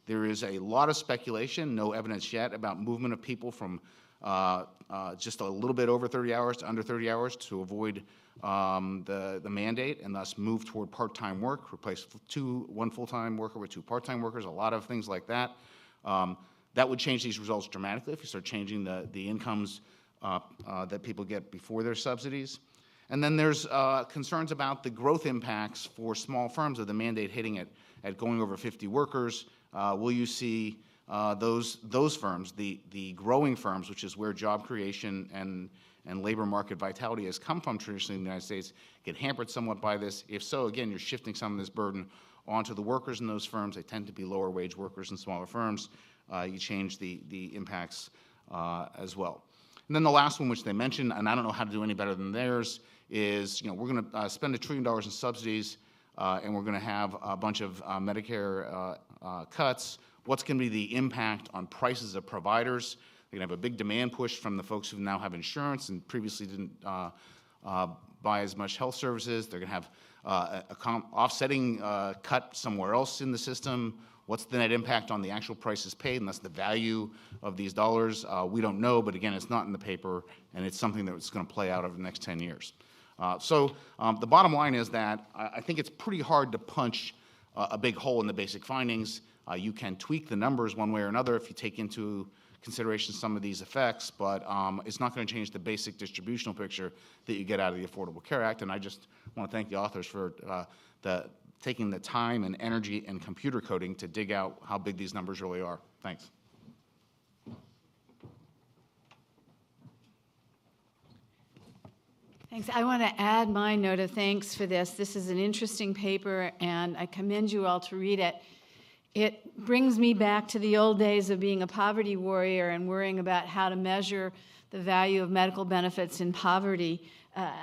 C: There is a lot of speculation, no evidence yet, about movement of people from just a little bit over 30 hours to under 30 hours to avoid the mandate and thus move toward part-time work, replace one full-time worker with two part-time workers, a lot of things like that. That would change these results dramatically if you start changing the incomes that people get before their subsidies. And then there's concerns about the growth impacts for small firms of the mandate hitting at going over 50 workers. Will you see those firms, the growing firms, which is where job creation and labor market vitality has come from traditionally in the United States, get hampered somewhat by this? If so, again, you're shifting some of this burden onto the workers in those firms. They tend to be lower wage workers in smaller firms. You change the impacts as well. And then the last one, which they mentioned, and I don't know how to do any better than theirs, is we're going to spend $1 trillion in subsidies, and we're going to have a bunch of Medicare cuts. What's going to be the impact on prices of providers? They're going to have a big demand push from the folks who now have insurance and previously didn't buy as much health services. They're going to have offsetting cut somewhere else in the system. What's the net impact on the actual prices paid, and that's the value of these dollars? We don't know, but again, it's not in the paper, and it's something that's going to play out over the next 10 years. So the bottom line is that I think it's pretty hard to punch a big hole in the basic findings. You can tweak the numbers one way or another if you take into consideration some of these effects, but it's not going to change the basic distributional picture that you get out of the Affordable Care Act. And I just want to thank the authors for taking the time and energy and computer coding to dig out how big these numbers really are. Thanks.
D: Thanks. I want to add my note of thanks for this. This is an interesting paper, and I commend you all to read it. It brings me back to the old days of being a poverty warrior and worrying about how to measure the value of medical benefits in poverty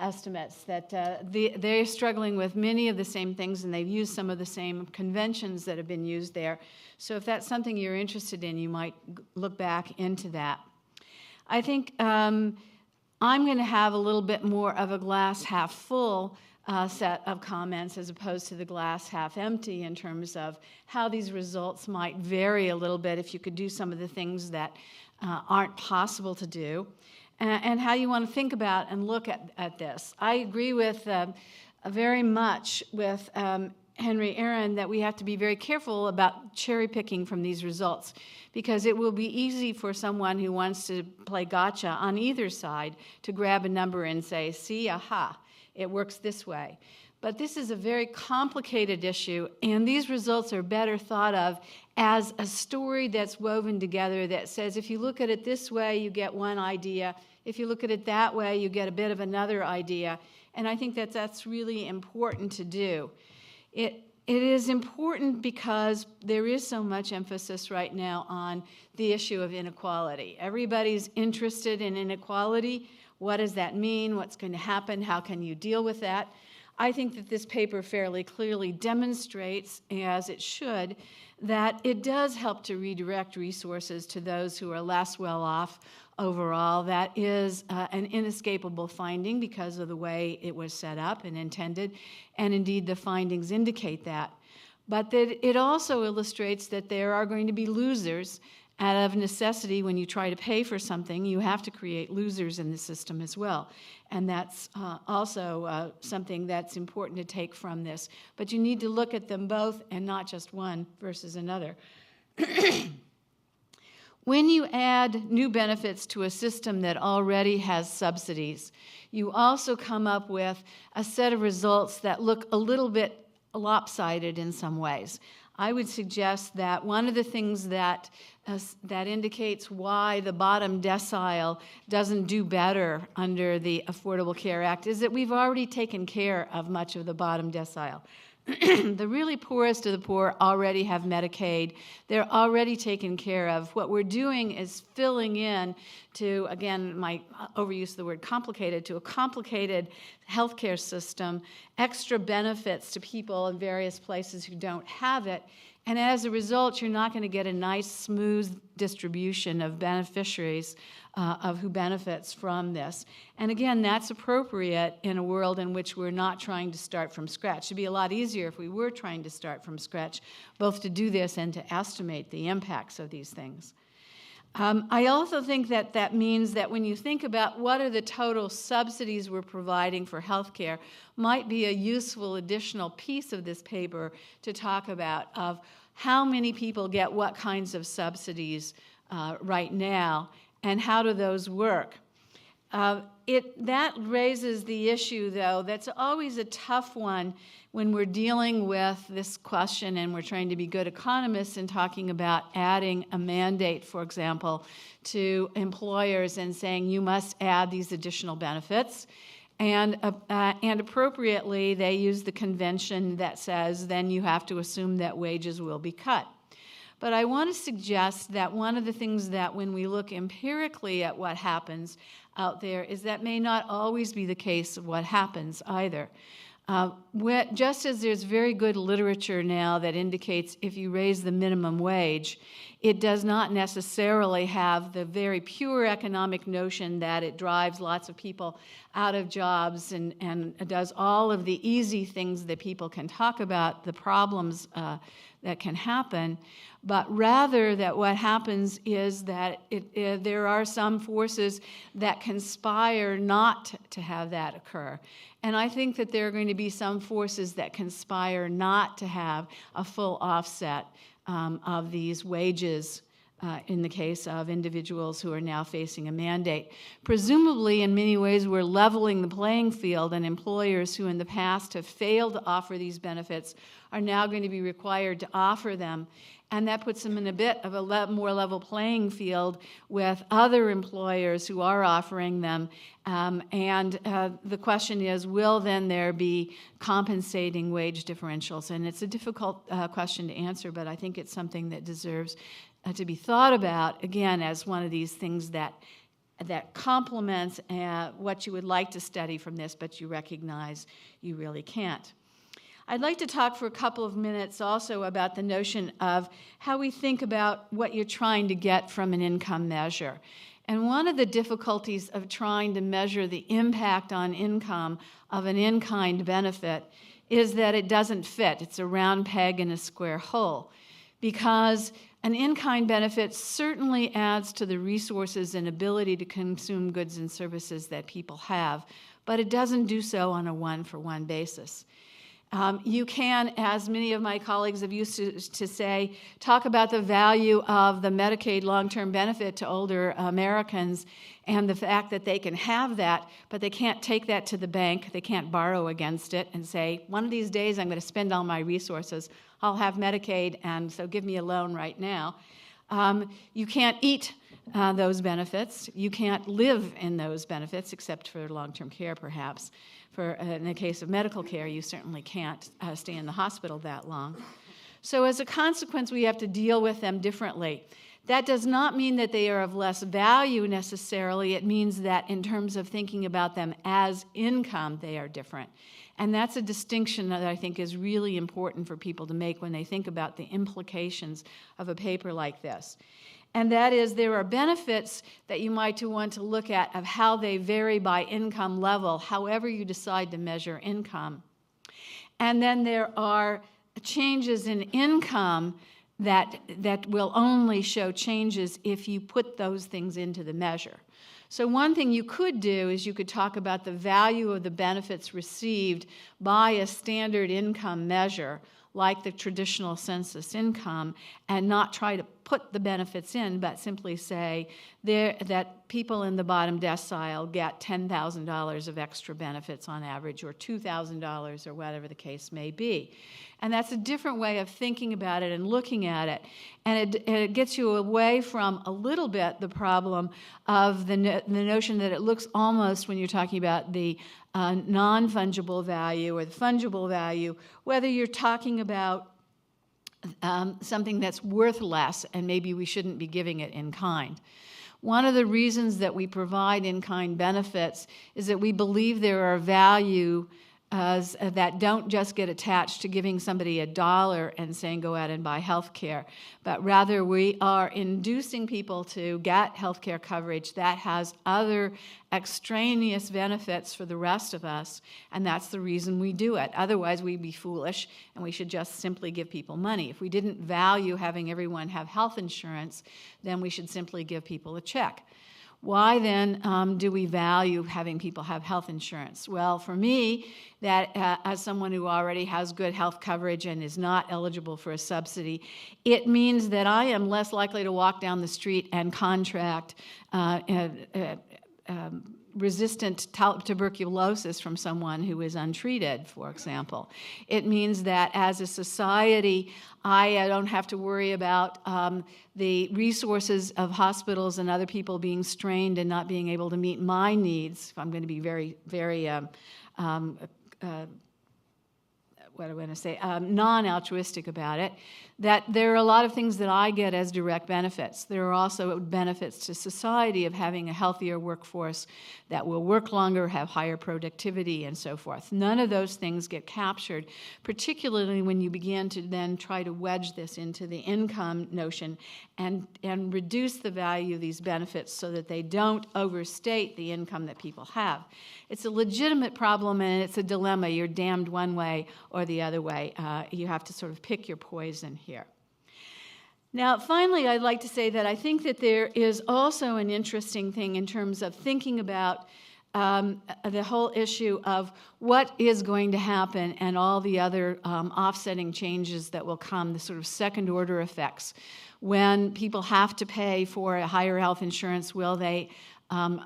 D: estimates, that they're struggling with many of the same things, and they've used some of the same conventions that have been used there. So if that's something you're interested in, you might look back into that. I think I'm going to have a little bit more of a glass half full set of comments as opposed to the glass half empty in terms of how these results might vary a little bit if you could do some of the things that aren't possible to do, and how you want to think about and look at this. I agree with very much with Henry Aaron that we have to be very careful about cherry picking from these results, because it will be easy for someone who wants to play gotcha on either side to grab a number and say, see, aha, it works this way. But this is a very complicated issue, and these results are better thought of as a story that's woven together that says, if you look at it this way, you get one idea. If you look at it that way, you get a bit of another idea. And I think that that's really important to do. It is important because there is so much emphasis right now on the issue of inequality. Everybody's interested in inequality. What does that mean? What's going to happen? How can you deal with that? I think that this paper fairly clearly demonstrates, as it should, that it does help to redirect resources to those who are less well off overall. That is an inescapable finding because of the way it was set up and intended, and indeed the findings indicate that. But that it also illustrates that there are going to be losers. Out of necessity, when you try to pay for something, you have to create losers in the system as well. And that's also something that's important to take from this. But you need to look at them both and not just one versus another. When you add new benefits to a system that already has subsidies, you also come up with a set of results that look a little bit lopsided in some ways. I would suggest that one of the things that indicates why the bottom decile doesn't do better under the Affordable Care Act is that we've already taken care of much of the bottom decile. The really poorest of the poor already have Medicaid. They're already taken care of. What we're doing is filling in to, again, my overuse of the word complicated, to a complicated healthcare system, extra benefits to people in various places who don't have it. And as a result, you're not going to get a nice, smooth distribution of beneficiaries of who benefits from this. And again, that's appropriate in a world in which we're not trying to start from scratch. It'd be a lot easier if we were trying to start from scratch, both to do this and to estimate the impacts of these things. I also think that that means that when you think about what are the total subsidies we're providing for healthcare, might be a useful additional piece of this paper to talk about of how many people get what kinds of subsidies right now, and how do those work. That raises the issue, though, that's always a tough one when we're dealing with this question and we're trying to be good economists and talking about adding a mandate, for example, to employers and saying you must add these additional benefits. And appropriately, they use the convention that says then you have to assume that wages will be cut. But I want to suggest that one of the things that when we look empirically at what happens out there is that may not always be the case of what happens either. Just as there's very good literature now that indicates if you raise the minimum wage, it does not necessarily have the very pure economic notion that it drives lots of people out of jobs and does all of the easy things that people can talk about, the problems that can happen, but rather that what happens is that there are some forces that conspire not to have that occur. And I think that there are going to be some forces that conspire not to have a full offset of these wages in the case of individuals who are now facing a mandate. Presumably, in many ways, we're leveling the playing field, and employers who in the past have failed to offer these benefits are now going to be required to offer them. And that puts them in a bit of a more level playing field with other employers who are offering them. The question is, will then there be compensating wage differentials? And it's a difficult question to answer, but I think it's something that deserves to be thought about, again, as one of these things that complements what you would like to study from this, but you recognize you really can't. I'd like to talk for a couple of minutes also about the notion of how we think about what you're trying to get from an income measure. And one of the difficulties of trying to measure the impact on income of an in-kind benefit is that it doesn't fit. It's a round peg in a square hole, because an in-kind benefit certainly adds to the resources and ability to consume goods and services that people have, but it doesn't do so on a one-for-one basis. You can, as many of my colleagues have used to say, talk about the value of the Medicaid long-term benefit to older Americans and the fact that they can have that, but they can't take that to the bank. They can't borrow against it and say, one of these days I'm going to spend all my resources. I'll have Medicaid, and so give me a loan right now. You can't eat those benefits. You can't live in those benefits, except for long-term care, perhaps. In the case of medical care, you certainly can't stay in the hospital that long. So as a consequence, we have to deal with them differently. That does not mean that they are of less value necessarily. It means that in terms of thinking about them as income, they are different. And that's a distinction that I think is really important for people to make when they think about the implications of a paper like this. And that is, there are benefits that you might want to look at of how they vary by income level, however you decide to measure income. And then there are changes in income that will only show changes if you put those things into the measure. So one thing you could do is you could talk about the value of the benefits received by a standard income measure, like the traditional census income, and not try to put the benefits in, but simply say that people in the bottom decile get $10,000 of extra benefits on average, or $2,000, or whatever the case may be. And that's a different way of thinking about it and looking at it. And it gets you away from a little bit the problem of the notion that it looks almost, when you're talking about the non-fungible value or the fungible value, whether you're talking about something that's worth less and maybe we shouldn't be giving it in kind. One of the reasons that we provide in-kind benefits is that we believe there are value that don't just get attached to giving somebody $1 and saying go out and buy health care, but rather we are inducing people to get health care coverage that has other extraneous benefits for the rest of us, and that's the reason we do it. Otherwise, we'd be foolish, and we should just simply give people money. If we didn't value having everyone have health insurance, then we should simply give people a check. Why then do we value having people have health insurance? Well, for me, that as someone who already has good health coverage and is not eligible for a subsidy, it means that I am less likely to walk down the street and contract resistant tuberculosis from someone who is untreated, for example. It means that as a society, I don't have to worry about the resources of hospitals and other people being strained and not being able to meet my needs. If I'm going to be very, very non-altruistic about it, that there are a lot of things that I get as direct benefits. There are also benefits to society of having a healthier workforce that will work longer, have higher productivity, and so forth. None of those things get captured, particularly when you begin to then try to wedge this into the income notion and reduce the value of these benefits so that they don't overstate the income that people have. It's a legitimate problem, and it's a dilemma. You're damned one way or the other way. You have to sort of pick your poison here. Now, finally, I'd like to say that I think that there is also an interesting thing in terms of thinking about the whole issue of what is going to happen and all the other offsetting changes that will come, the sort of second-order effects. When people have to pay for a higher health insurance, will they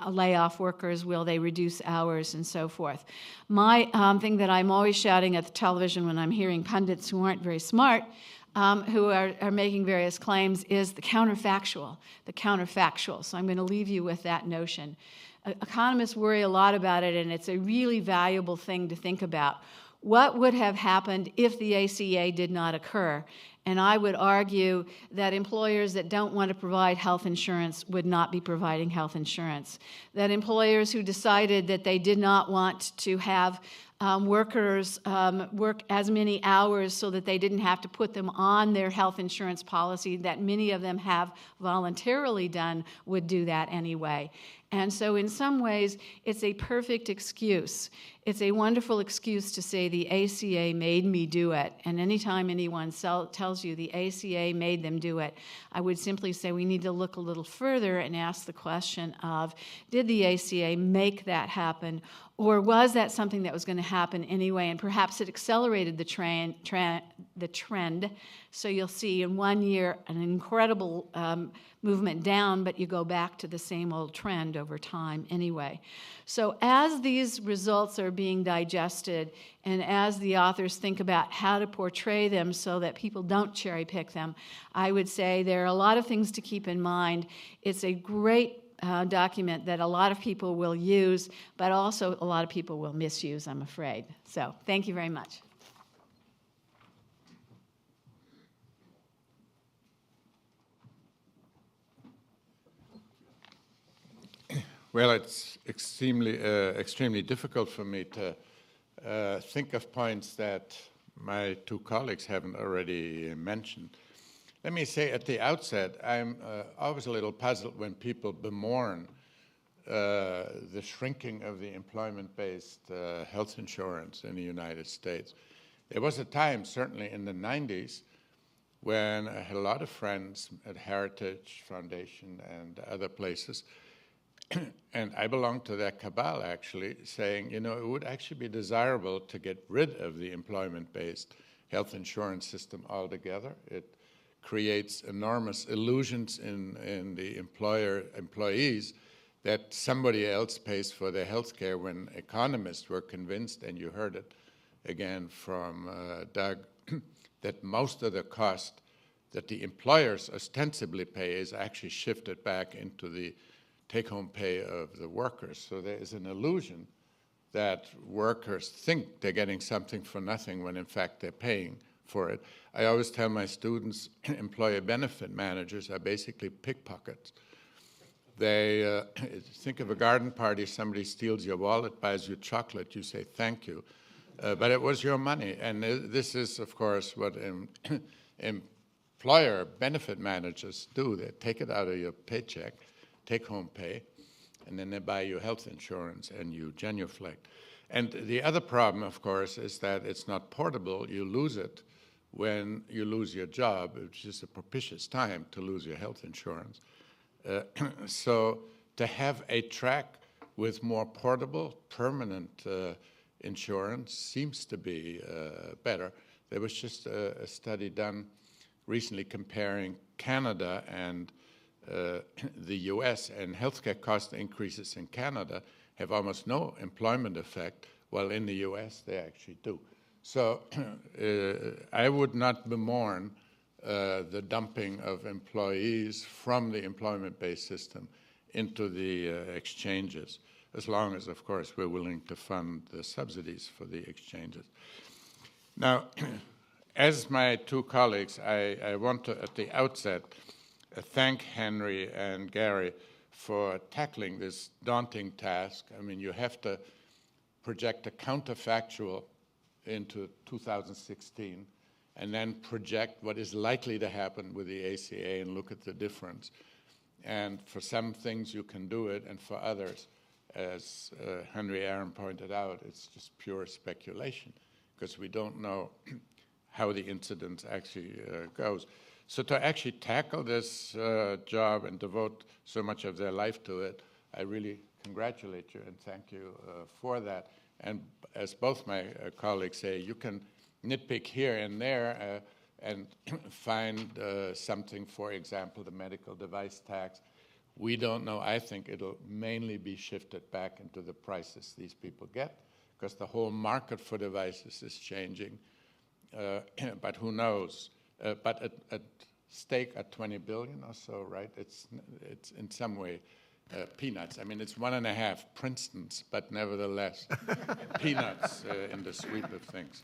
D: lay off workers? Will they reduce hours and so forth? My thing that I'm always shouting at the television when I'm hearing pundits who aren't very smart, who are making various claims, is the counterfactual. So I'm going to leave you with that notion. Economists worry a lot about it, and it's a really valuable thing to think about. What would have happened if the ACA did not occur? And I would argue that employers that don't want to provide health insurance would not be providing health insurance. That employers who decided that they did not want to have workers work as many hours so that they didn't have to put them on their health insurance policy that many of them have voluntarily done would do that anyway. And so in some ways, it's a perfect excuse. It's a wonderful excuse to say the ACA made me do it. And anytime anyone tells you the ACA made them do it, I would simply say we need to look a little further and ask the question of, did the ACA make that happen? Or was that something that was going to happen anyway? And perhaps it accelerated the trend. So you'll see in 1 year an incredible movement down, but you go back to the same old trend over time anyway. So as these results are being digested, and as the authors think about how to portray them so that people don't cherry pick them, I would say there are a lot of things to keep in mind. It's a great document that a lot of people will use, but also a lot of people will misuse, I'm afraid. So thank you very much.
E: Well, it's extremely difficult for me to think of points that my two colleagues haven't already mentioned. Let me say at the outset, I'm always a little puzzled when people bemoan the shrinking of the employment-based health insurance in the United States. There was a time, certainly in the 90s, when I had a lot of friends at Heritage Foundation and other places, and I belonged to that cabal, actually, saying, you know, it would actually be desirable to get rid of the employment-based health insurance system altogether. It creates enormous illusions in the employees that somebody else pays for their health care, when economists were convinced, and you heard it again from Doug, that most of the cost that the employers ostensibly pay is actually shifted back into the take-home pay of the workers. So there is an illusion that workers think they're getting something for nothing when in fact they're paying for it. I always tell my students, employer benefit managers are basically pickpockets. They think of a garden party, somebody steals your wallet, buys you chocolate, you say thank you, but it was your money. And this is, of course, what employer benefit managers do. They take it out of your paycheck, take-home pay, and then they buy you health insurance and you genuflect. And the other problem, of course, is that it's not portable. You lose it when you lose your job, which is a propitious time to lose your health insurance. So to have a track with more portable, permanent insurance seems to be better. There was just a study done recently comparing Canada and the US, and healthcare cost increases in Canada have almost no employment effect, while in the US they actually do. So I would not bemoan the dumping of employees from the employment-based system into the exchanges, as long as, of course, we're willing to fund the subsidies for the exchanges. Now, as my two colleagues, I want to, at the outset, thank Henry and Gary for tackling this daunting task. I mean, you have to project a counterfactual into 2016 and then project what is likely to happen with the ACA and look at the difference. And for some things you can do it, and for others, as Henry Aaron pointed out, it's just pure speculation, because we don't know how the incidence actually goes. So to actually tackle this job and devote so much of their life to it, I really congratulate you and thank you for that. And as both my colleagues say, you can nitpick here and there and find something, for example, the medical device tax. We don't know. I think it'll mainly be shifted back into the prices these people get, because the whole market for devices is changing. But who knows? But at stake at 20 billion or so, right? It's in some way peanuts. I mean, it's 1.5 Princetons, but nevertheless peanuts in the sweep of things.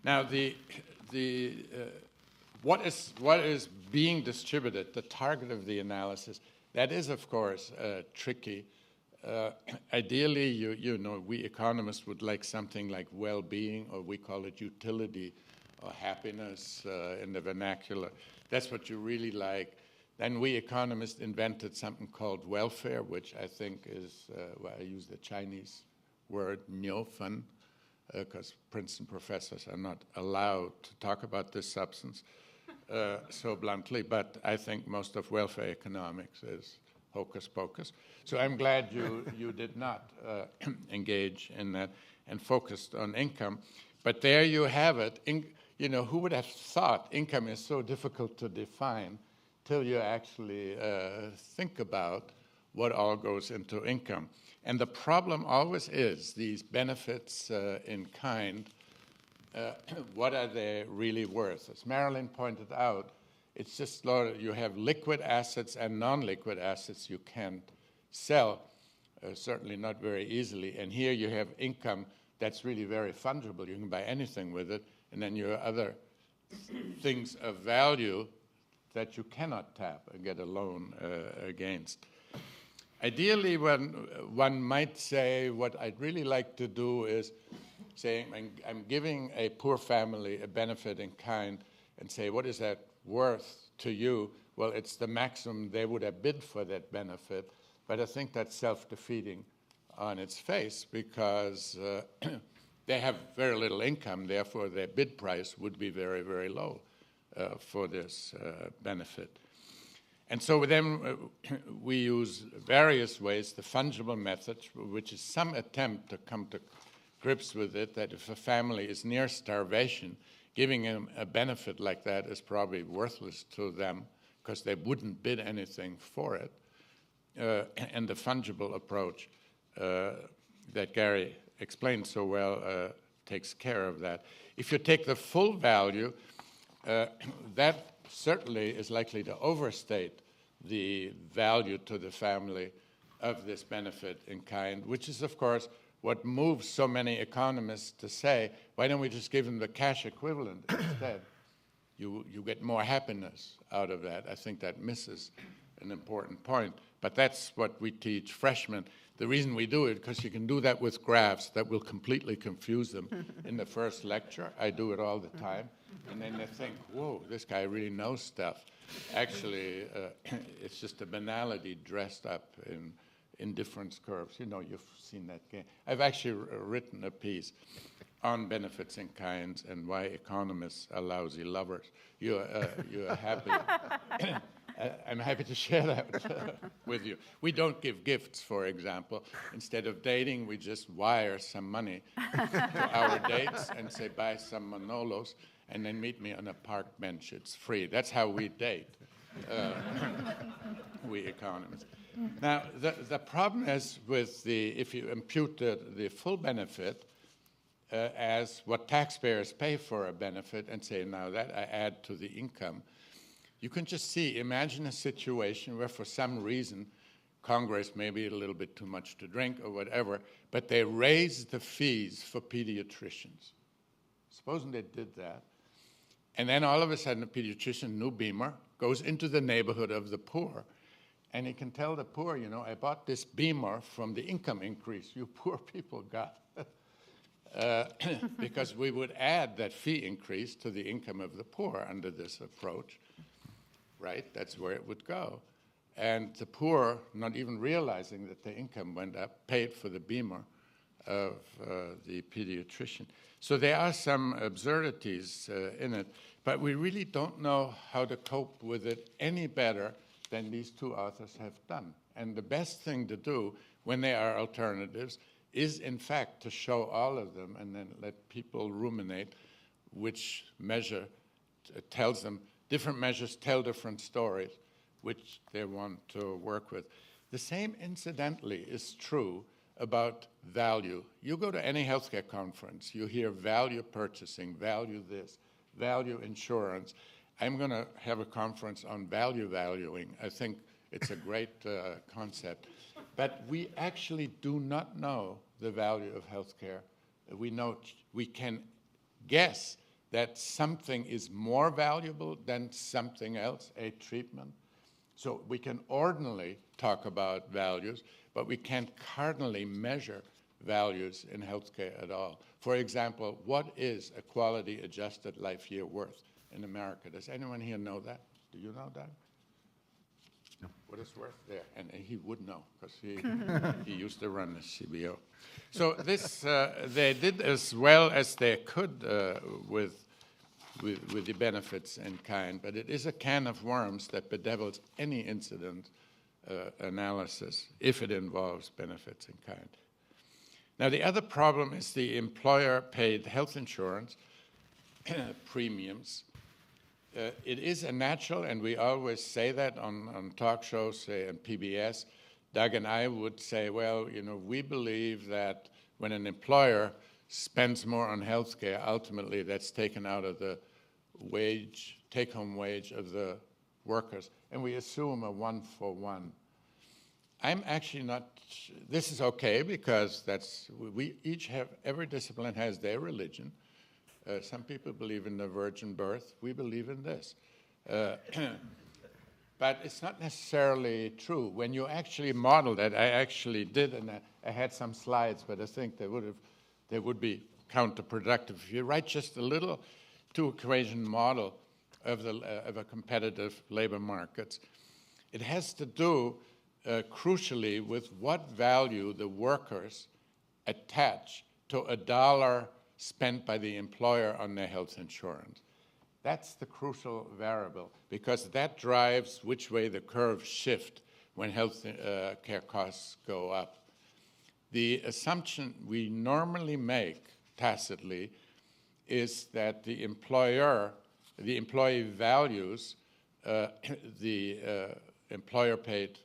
E: Now, what is being distributed, the target of the analysis, that is, of course, tricky. Ideally, you know, we economists would like something like well-being, or we call it utility or happiness in the vernacular. That's what you really like. Then we economists invented something called welfare, which I think is, well, I use the Chinese word, 牛分, because Princeton professors are not allowed to talk about this substance so bluntly, but I think most of welfare economics is hocus pocus. So I'm glad you did not engage in that and focused on income. But there you have it. You know, who would have thought income is so difficult to define till you actually think about what all goes into income. And the problem always is these benefits in kind, what are they really worth? As Marilyn pointed out, it's just you have liquid assets and non-liquid assets you can't sell, certainly not very easily. And here you have income that's really very fungible. You can buy anything with it. And then you have other things of value that you cannot tap and get a loan against. Ideally, one might say what I'd really like to do is saying I'm giving a poor family a benefit in kind and say, what is that worth to you? Well, it's the maximum they would have bid for that benefit, but I think that's self-defeating on its face because they have very little income, therefore their bid price would be very, very low for this benefit. And so then we use various ways, the fungible method, which is some attempt to come to grips with it, that if a family is near starvation, giving them a benefit like that is probably worthless to them because they wouldn't bid anything for it. And the fungible approach that Gary explained so well takes care of that. If you take the full value, that certainly is likely to overstate the value to the family of this benefit in kind, which is, of course, what moves so many economists to say, why don't we just give them the cash equivalent instead? You get more happiness out of that. I think that misses an important point. But that's what we teach freshmen. The reason we do it, because you can do that with graphs that will completely confuse them in the first lecture. I do it all the time. And then they think, whoa, this guy really knows stuff. Actually, it's just a banality dressed up in difference curves. You know, you've seen that game. I've actually written a piece on benefits in kinds and why economists are lousy lovers. You're happy. I'm happy to share that with you. We don't give gifts, for example. Instead of dating, we just wire some money to our dates and say, buy some Manolos, and then meet me on a park bench. It's free. That's how we date, we economists. Now, the problem is with if you impute the full benefit as what taxpayers pay for a benefit and say, now that I add to the income, you can just see, imagine a situation where for some reason Congress maybe a little bit too much to drink or whatever, but they raise the fees for pediatricians. Supposing they did that, and then all of a sudden a pediatrician, new Beamer, goes into the neighborhood of the poor, and he can tell the poor, you know, I bought this Beamer from the income increase you poor people got. Because we would add that fee increase to the income of the poor under this approach. Right? That's where it would go. And the poor, not even realizing that their income went up, paid for the Beamer of the pediatrician. So there are some absurdities in it, but we really don't know how to cope with it any better than these two authors have done. And the best thing to do when there are alternatives is, in fact, to show all of them and then let people ruminate which measure tells them. Different measures tell different stories, which they want to work with. The same, incidentally, is true about value. You go to any healthcare conference, you hear value purchasing, value this, value insurance. I'm going to have a conference on value valuing. I think it's a great concept. But we actually do not know the value of healthcare. We can guess that something is more valuable than something else, a treatment. So we can ordinarily talk about values, but we can't cardinally measure values in healthcare at all. For example, what is a quality-adjusted life year worth in America? Does anyone here know that? Do you know that? No. What it's worth there? And he would know, because he used to run the CBO. So this, they did as well as they could with the benefits in kind, but it is a can of worms that bedevils any incident analysis if it involves benefits in kind. Now, the other problem is the employer-paid health insurance premiums. It is a natural, and we always say that on talk shows, say on PBS. Doug and I would say, well, you know, we believe that when an employer spends more on health care, ultimately that's taken out of the wage, take-home wage of the workers, and we assume a one-for-one. I'm actually not, this is okay because we each have, every discipline has their religion. Some people believe in the virgin birth. We believe in this. But it's not necessarily true. When you actually model that, I actually did, and I had some slides, but I think they would be counterproductive. If you write just a little two-equation model of a competitive labor markets, it has to do crucially with what value the workers attach to a dollar spent by the employer on their health insurance. That's the crucial variable, because that drives which way the curves shift when health care costs go up. The assumption we normally make tacitly is that the employee values the employer-paid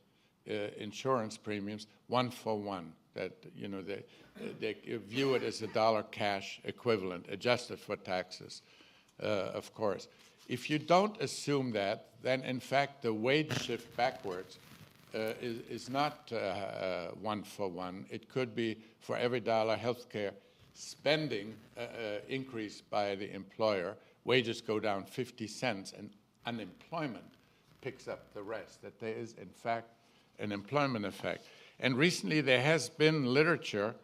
E: insurance premiums one-for-one. That, you know, they view it as a dollar cash equivalent, adjusted for taxes, of course. If you don't assume that, then in fact the wage shift backwards is not one-for-one. It could be for every dollar healthcare spending increased by the employer, wages go down 50 cents, and unemployment picks up the rest, that there is in fact an employment effect. And recently there has been literature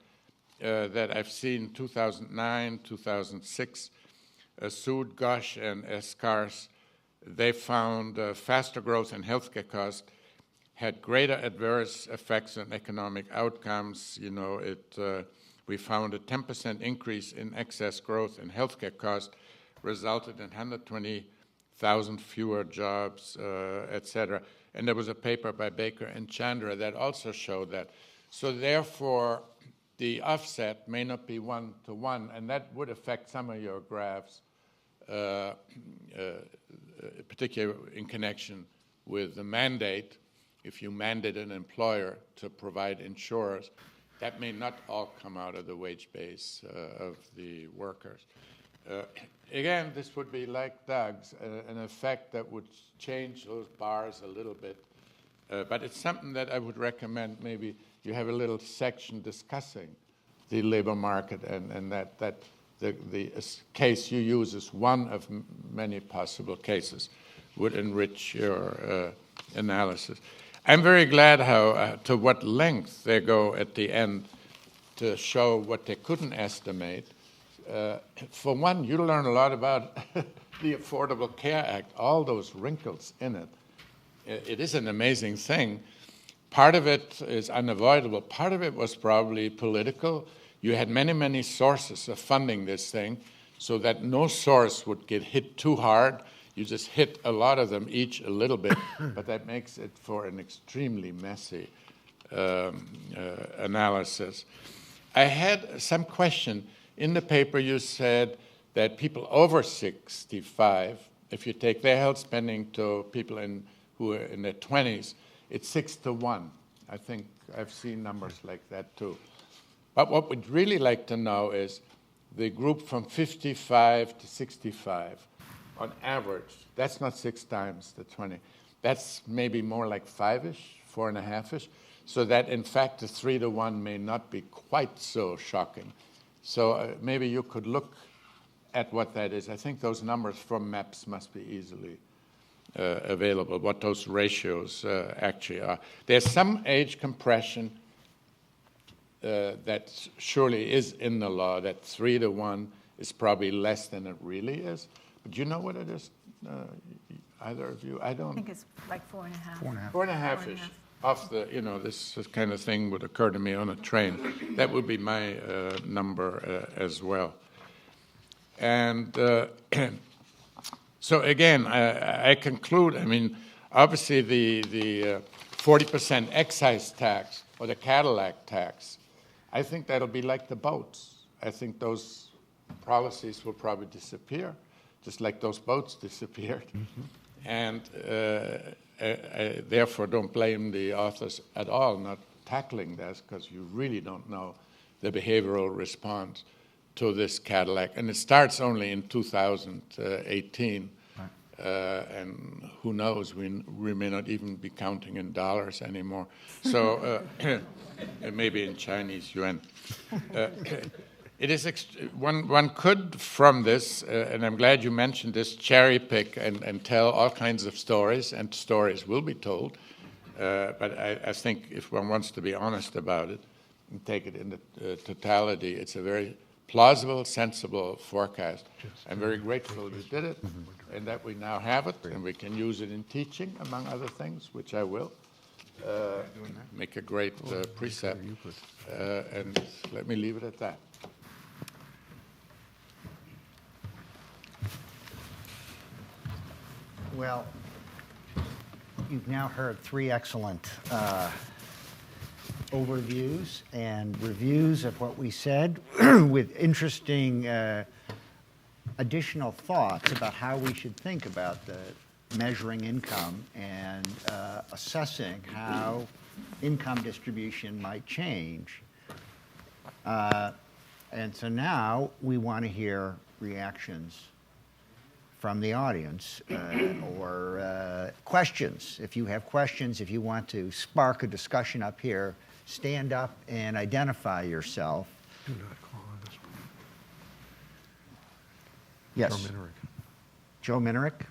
E: that I've seen, 2009, 2006, Sood, Ghosh, and Eskars. They found faster growth in healthcare costs had greater adverse effects on economic outcomes. You know, we found a 10% increase in excess growth in healthcare costs resulted in 120,000 fewer jobs, et cetera. And there was a paper by Baker and Chandra that also showed that. So therefore, the offset may not be one-to-one, and that would affect some of your graphs, particularly in connection with the mandate. If you mandate an employer to provide insurers, that may not all come out of the wage base of the workers. Again, this would be like Doug's, an effect that would change those bars a little bit. But it's something that I would recommend maybe you have a little section discussing the labor market, and that the case you use is one of many possible cases would enrich your analysis. I'm very glad how to what length they go at the end to show what they couldn't estimate. For one, you learn a lot about the Affordable Care Act, all those wrinkles in it. It is an amazing thing. Part of it is unavoidable. Part of it was probably political. You had many, many sources of funding this thing so that no source would get hit too hard. You just hit a lot of them, each a little bit, but that makes it for an extremely messy analysis. I had some question. In the paper, you said that people over 65, if you take their health spending to people who are in their 20s, it's 6-to-1. I think I've seen numbers like that too. But what we'd really like to know is the group from 55 to 65, on average, that's not 6 times the 20. That's maybe more like 5-ish, 4.5-ish, so that in fact the 3-to-1 may not be quite so shocking. So maybe you could look at what that is. I think those numbers from MAPS must be easily available, what those ratios actually are. There's some age compression that surely is in the law, that 3-to-1 is probably less than it really is. But do you know what it is, either of you? I don't.
D: I think it's like 4.5.
E: 4.5-ish. Off the, this kind of thing would occur to me on a train. That would be my number as well. And so again, I conclude, obviously the 40% excise tax or the Cadillac tax, I think that'll be like the boats. I think those policies will probably disappear, just like those boats disappeared. Mm-hmm. And I therefore don't blame the authors at all not tackling this, because you really don't know the behavioral response to this Cadillac. And it starts only in 2018. Right. And who knows, we may not even be counting in dollars anymore. So maybe in Chinese yuan. It is one could, from this, and I'm glad you mentioned this, cherry pick and tell all kinds of stories, and stories will be told. But I think if one wants to be honest about it and take it in the totality, it's a very plausible, sensible forecast. I'm very grateful we did it, and that we now have it, and we can use it in teaching, among other things, which I will. Make a great precept, and let me leave it at that.
B: Well, you've now heard 3 excellent overviews and reviews of what we said with interesting additional thoughts about how we should think about the measuring income and assessing how income distribution might change. And so now we want to hear reactions from the audience or questions. If you have questions, if you want to spark a discussion up here, stand up and identify yourself.
F: Do not call on this one.
B: Yes.
F: Joe Minerick.
B: Joe Minerick.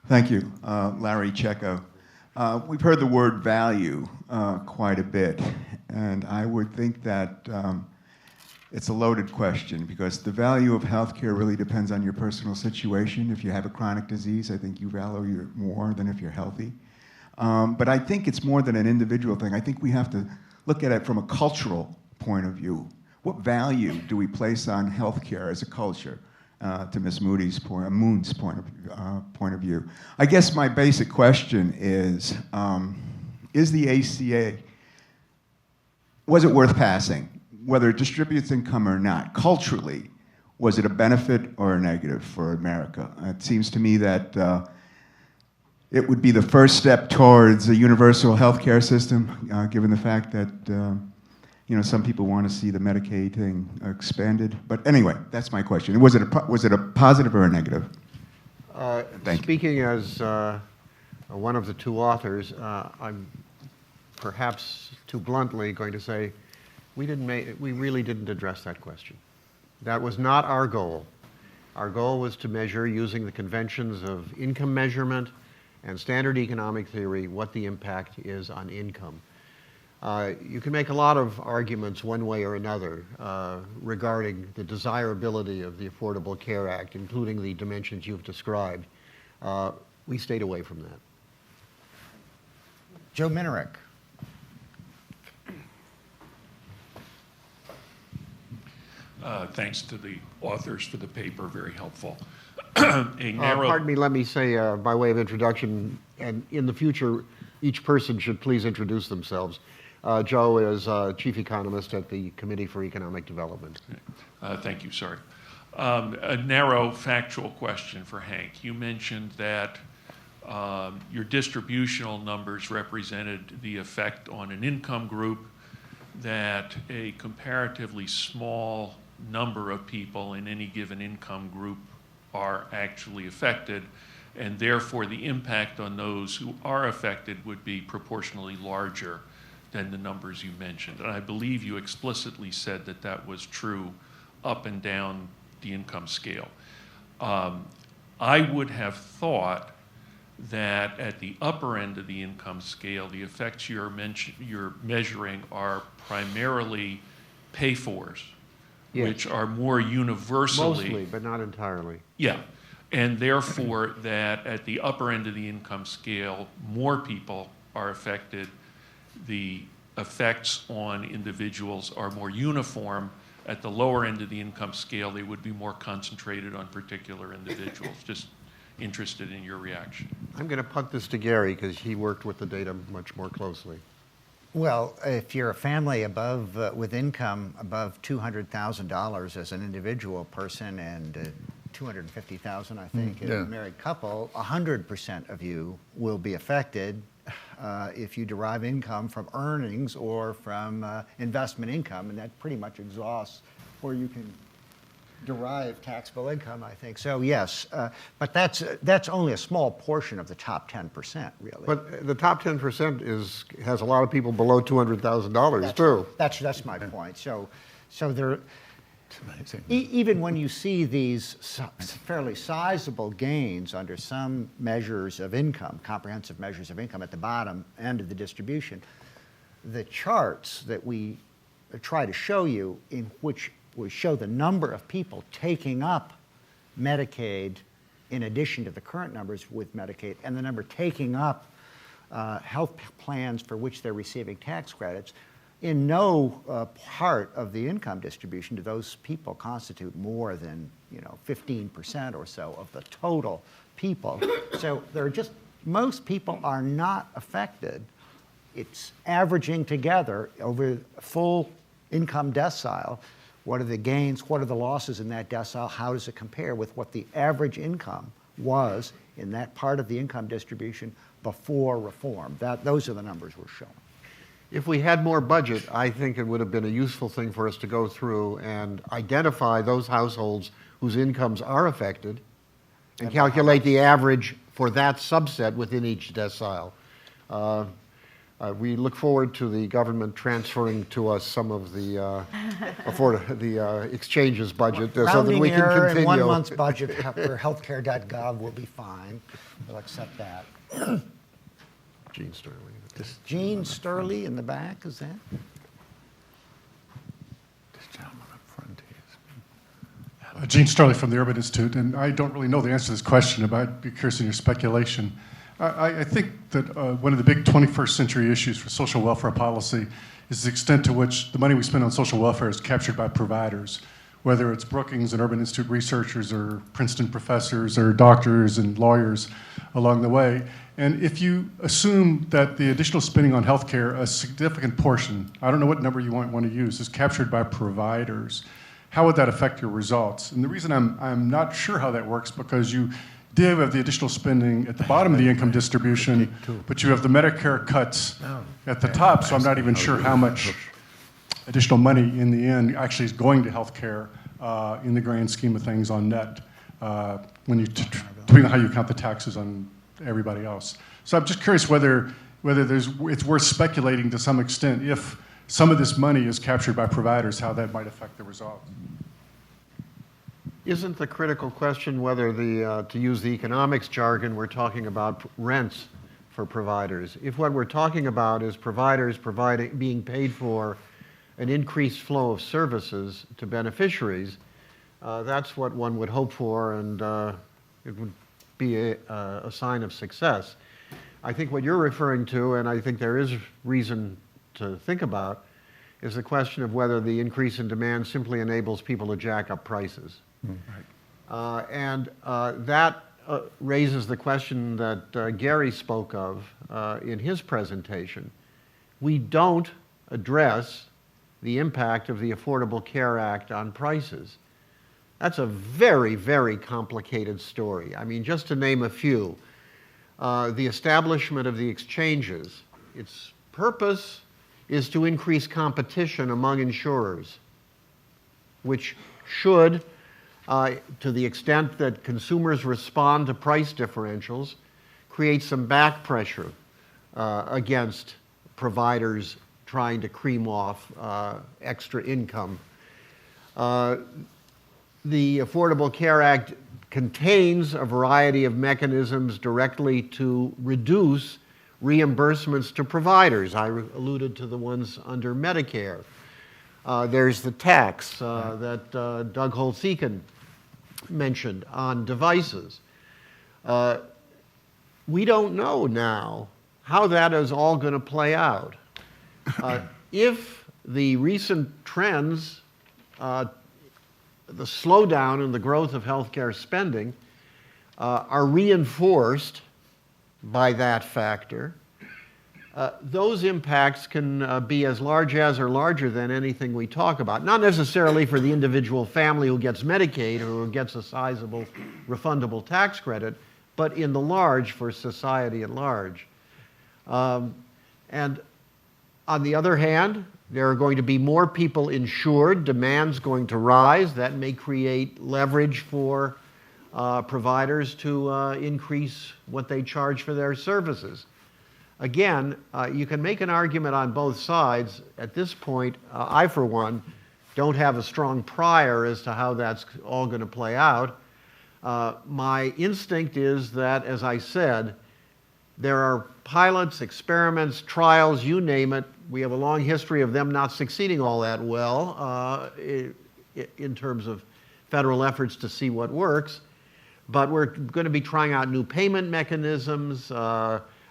G: Thank you. Larry Checo. We've heard the word value quite a bit, and I would think that it's a loaded question, because the value of healthcare really depends on your personal situation. If you have a chronic disease, I think you value it more than if you're healthy. But I think it's more than an individual thing. I think we have to look at it from a cultural point of view. What value do we place on healthcare as a culture? To Ms. Moon's point of view. I guess my basic question is the ACA, was it worth passing? Whether it distributes income or not, culturally, was it a benefit or a negative for America? It seems to me that it would be the first step towards a universal health care system, given the fact that some people want to see the Medicaid thing expanded. But anyway, that's my question. Was it a positive or a negative?
F: Speaking as one of the 2 authors, I'm perhaps too bluntly going to say we really didn't address that question. That was not our goal. Our goal was to measure, using the conventions of income measurement and standard economic theory, what the impact is on income. You can make a lot of arguments one way or another regarding the desirability of the Affordable Care Act, including the dimensions you've described. We stayed away from that.
B: Joe Minerick.
H: Thanks to the authors for the paper, very helpful.
F: Pardon me, let me say by way of introduction, and in the future, each person should please introduce themselves. Joe is chief economist at the Committee for Economic Development.
H: Thank you, sorry. A narrow factual question for Hank. You mentioned that your distributional numbers represented the effect on an income group, that a comparatively small number of people in any given income group are actually affected, and therefore the impact on those who are affected would be proportionally larger than the numbers you mentioned. And I believe you explicitly said that that was true up and down the income scale. I would have thought that at the upper end of the income scale, the effects you're measuring are primarily pay-fors,
F: Yes.
H: which are more universally.
F: Mostly, but not entirely.
H: Yeah, and therefore that at the upper end of the income scale, more people are affected. The effects on individuals are more uniform. At the lower end of the income scale, they would be more concentrated on particular individuals. Just interested in your reaction.
F: I'm going to punt this to Gary because he worked with the data much more closely.
B: Well, if you're a family above, with income above $200,000 as an individual person and $250,000, I think, as a married couple, 100% of you will be affected if you derive income from earnings or from investment income, and that pretty much exhausts where you can derive taxable income, I think. So yes, but that's only a small portion of the top 10%, really.
F: But the top 10% has a lot of people below $200,000 too.
B: That's my point. So there, even when you see these fairly sizable gains under some measures of income, comprehensive measures of income at the bottom end of the distribution, the charts that we try to show you, in which we show the number of people taking up Medicaid in addition to the current numbers with Medicaid, and the number taking up health plans for which they're receiving tax credits, in no part of the income distribution do those people constitute more than 15% or so of the total people. So they're just, most people are not affected. It's averaging together over full income decile. What are the gains? What are the losses in that decile? How does it compare with what the average income was in that part of the income distribution before reform? Those are the numbers we're showing.
F: If we had more budget, I think it would have been a useful thing for us to go through and identify those households whose incomes are affected and calculate the average for that subset within each decile. We look forward to the government transferring to us some of the exchange's budget so that
B: Rounding
F: we can
B: error
F: continue.
B: in 1 month's budget for healthcare.gov will be fine. We'll accept that.
F: Gene Sterling.
B: Gene Sterling in the back, is that?
E: This gentleman up front is.
I: Gene Sterling from the Urban Institute, and I don't really know the answer to this question, but I'd be curious in your speculation. I think that one of the big 21st century issues for social welfare policy is the extent to which the money we spend on social welfare is captured by providers, whether it's Brookings and Urban Institute researchers or Princeton professors or doctors and lawyers along the way. And if you assume that the additional spending on healthcare, a significant portion, I don't know what number you want to use, is captured by providers, how would that affect your results? And the reason I'm not sure how that works, because you do have the additional spending at the bottom of the income distribution, but you have the Medicare cuts at the top, so I'm not even sure how much additional money in the end actually is going to healthcare in the grand scheme of things on net, when you depending on how you count the taxes on everybody else. So I'm just curious whether it's worth speculating to some extent, if some of this money is captured by providers, how that might affect the results.
F: Isn't the critical question whether to use the economics jargon, we're talking about rents for providers? If what we're talking about is providers being paid for an increased flow of services to beneficiaries, that's what one would hope for, and it would be a sign of success. I think what you're referring to, and I think there is reason to think about, is the question of whether the increase in demand simply enables people to jack up prices. And that raises the question that Gary spoke of in his presentation. We don't address the impact of the Affordable Care Act on prices. That's a very, very complicated story. I mean, just to name a few, the establishment of the exchanges, its purpose is to increase competition among insurers, which should, to the extent that consumers respond to price differentials, create some back pressure against providers trying to cream off extra income. The Affordable Care Act
A: contains a variety of mechanisms directly to reduce reimbursements to providers. I alluded to the ones under Medicare. There's the tax that Doug Holtz-Eakin mentioned on devices. We don't know now how that is all going to play out. If the recent trends, the slowdown in the growth of healthcare spending, are reinforced by that factor, those impacts can be as large as or larger than anything we talk about. Not necessarily for the individual family who gets Medicaid or who gets a sizable refundable tax credit, but in the large for society at large. And on the other hand, there are going to be more people insured, demand's going to rise. That may create leverage for providers to increase what they charge for their services. Again, you can make an argument on both sides. At this point, I, for one, don't have a strong prior as to how that's all going to play out. My instinct is that, as I said, there are pilots, experiments, trials, you name it. We have a long history of them not succeeding all that well in terms of federal efforts to see what works. But we're going to be trying out new payment mechanisms,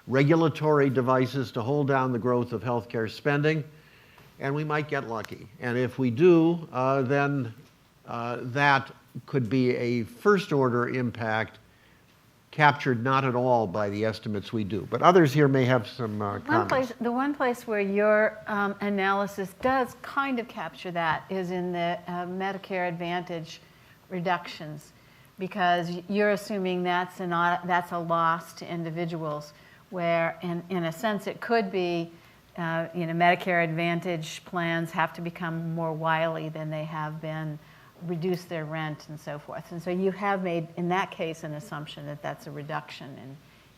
A: regulatory devices to hold down the growth of healthcare spending, and we might get lucky. And if we do, then that could be a first-order impact captured not at all by the estimates we do. But others here may have some comments.
D: The one place where your analysis does kind of capture that is in the Medicare Advantage reductions, because you're assuming that's a loss to individuals, where in a sense it could be, Medicare Advantage plans have to become more wily than they have been, reduce their rent and so forth. And so you have made, in that case, an assumption that that's a reduction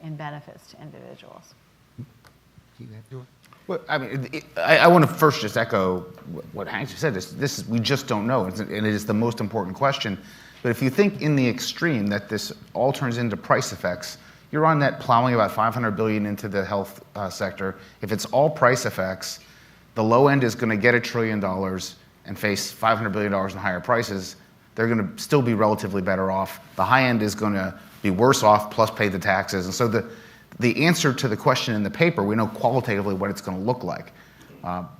D: in benefits to individuals.
C: Well, I mean, I want to first just echo what Hank just said. This is, we just don't know, and it is the most important question. But if you think in the extreme that this all turns into price effects, you're on net plowing about $500 billion into the health sector. If it's all price effects, the low end is going to get $1 trillion and face $500 billion in higher prices. They're going to still be relatively better off. The high end is going to be worse off, plus pay the taxes. And so the answer to the question in the paper, we know qualitatively what it's going to look like.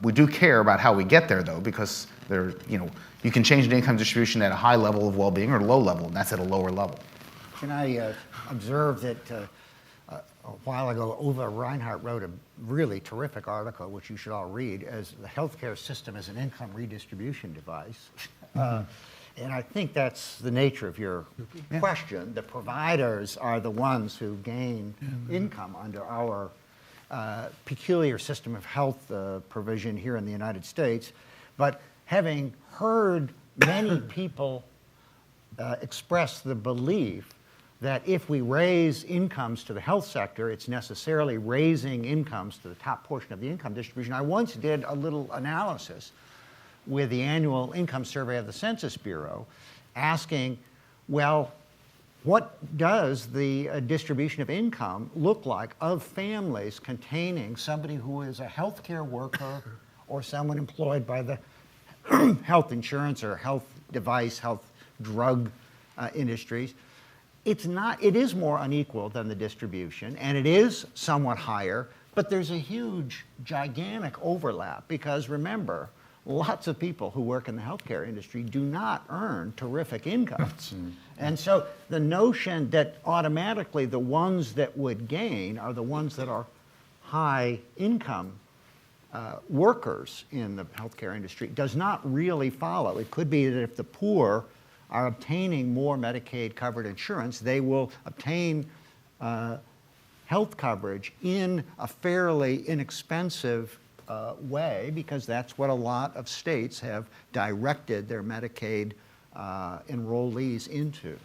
C: We do care about how we get there, though, because you can change the income distribution at a high level of well-being or a low level, and that's at a lower level.
B: Can I observe that a while ago, Uwe Reinhardt wrote a really terrific article, which you should all read, as the healthcare system as an income redistribution device. And I think that's the nature of your question. The providers are the ones who gain income under our peculiar system of health provision here in the United States. But having heard many people express the belief that if we raise incomes to the health sector, it's necessarily raising incomes to the top portion of the income distribution. I once did a little analysis with the annual income survey of the Census Bureau, asking, well, what does the distribution of income look like of families containing somebody who is a healthcare worker or someone employed by the health insurance or health device, health drug industries? It is more unequal than the distribution, and it is somewhat higher, but there's a huge, gigantic overlap, because remember, lots of people who work in the healthcare industry do not earn terrific incomes. And so the notion that automatically the ones that would gain are the ones that are high income workers in the healthcare industry does not really follow. It could be that if the poor are obtaining more Medicaid-covered insurance, they will obtain health coverage in a fairly inexpensive way, because that's what a lot of states have directed their Medicaid enrollees into.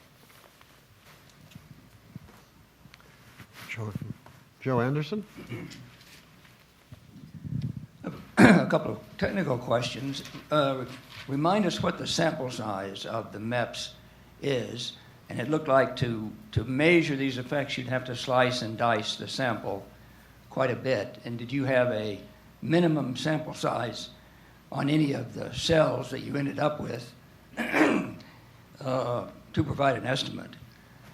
A: Joe Anderson?
J: A couple of technical questions. Remind us what the sample size of the MEPS is, And it looked like to measure these effects, you'd have to slice and dice the sample quite a bit. And did you have a minimum sample size on any of the cells that you ended up with to provide an estimate?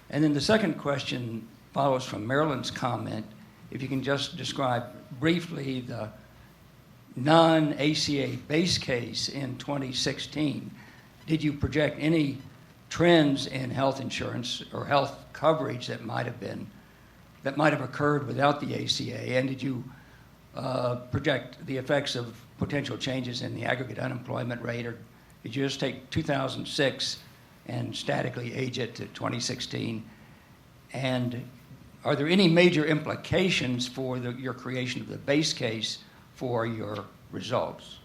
J: And then the second question follows from Marilyn's comment. If you can just describe briefly the non-ACA base case in 2016, did you project any trends in health insurance or health coverage that might have occurred without the ACA? And did you project the effects of potential changes in the aggregate unemployment rate, or did you just take 2006 and statically age it to 2016? And are there any major implications for your creation of the base case for your results?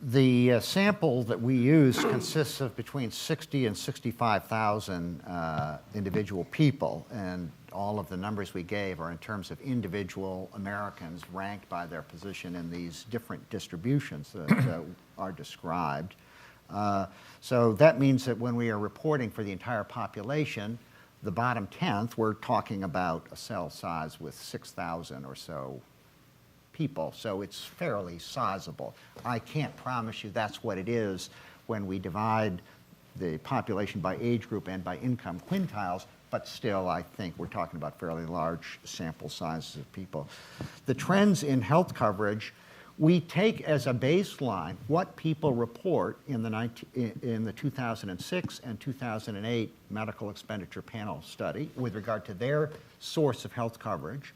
B: The sample that we use consists of between 60 and 65,000 individual people, and all of the numbers we gave are in terms of individual Americans ranked by their position in these different distributions that are described. So that means that when we are reporting for the entire population, the bottom 10th, we're talking about a cell size with 6,000 or so people, so it's fairly sizable. I can't promise you that's what it is when we divide the population by age group and by income quintiles, but still I think we're talking about fairly large sample sizes of people. The trends in health coverage, we take as a baseline what people report in the 2006 and 2008 medical expenditure panel study with regard to their source of health coverage.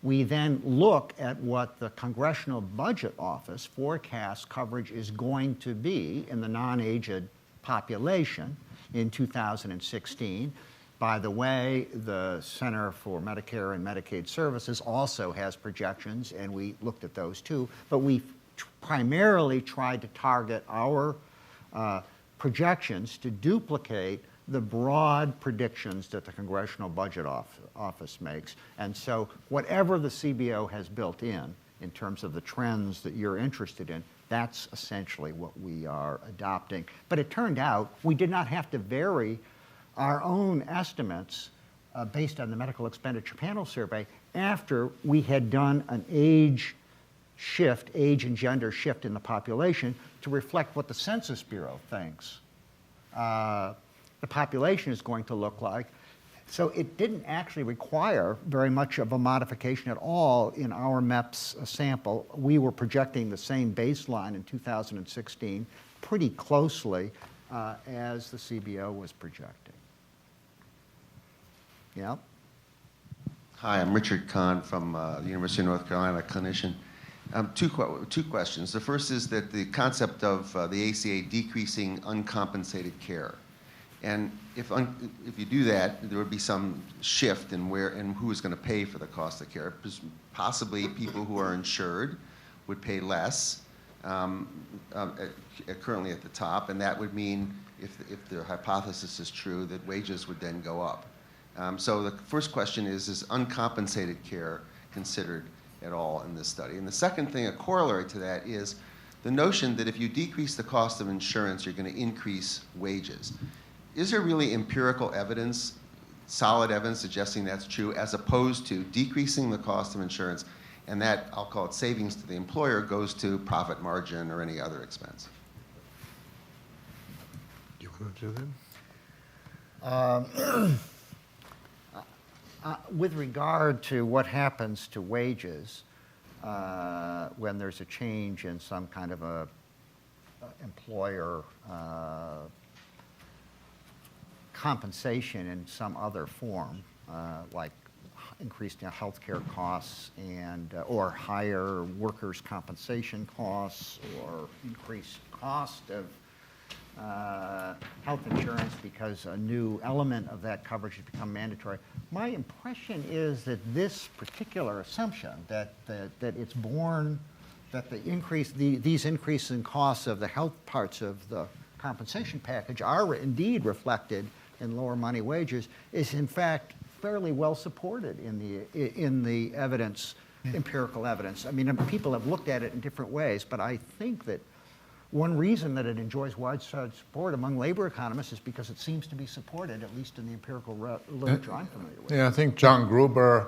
B: We then look at what the Congressional Budget Office forecasts coverage is going to be in the non-aged population in 2016. By the way, the Center for Medicare and Medicaid Services also has projections, and we looked at those too, but we primarily tried to target our projections to duplicate the broad predictions that the Congressional Budget Office makes. And so whatever the CBO has built in terms of the trends that you're interested in, that's essentially what we are adopting. But it turned out we did not have to vary our own estimates based on the medical expenditure panel survey after we had done an age and gender shift in the population to reflect what the Census Bureau thinks the population is going to look like. So it didn't actually require very much of a modification at all in our MEPS sample. We were projecting the same baseline in 2016 pretty closely as the CBO was projecting. Yeah.
K: Hi, I'm Richard Kahn from the University of North Carolina, clinician. Two questions. The first is that the concept of the ACA decreasing uncompensated care. And if you do that, there would be some shift in where and who is going to pay for the cost of care. Possibly people who are insured would pay less, currently at the top, and that would mean, if the hypothesis is true, that wages would then go up. So the first question is uncompensated care considered at all in this study? And the second thing, a corollary to that, is the notion that if you decrease the cost of insurance, you're going to increase wages. Is there really empirical evidence, solid evidence suggesting that's true, as opposed to decreasing the cost of insurance, and that, I'll call it savings to the employer, goes to profit margin or any other expense?
F: Do you want to do that?
B: With regard to what happens to wages when there's a change in some kind of a employer compensation in some other form, like increased health care costs and or higher workers' compensation costs or increased cost of health insurance because a new element of that coverage has become mandatory. My impression is that this particular assumption that it's born, that these increases in costs of the health parts of the compensation package are indeed reflected in lower money wages, is in fact fairly well supported in the evidence, empirical evidence. I mean, people have looked at it in different ways, but I think that One reason that it enjoys widespread support among labor economists is because it seems to be supported, at least in the empirical literature I'm familiar with.
E: Yeah, I think John Gruber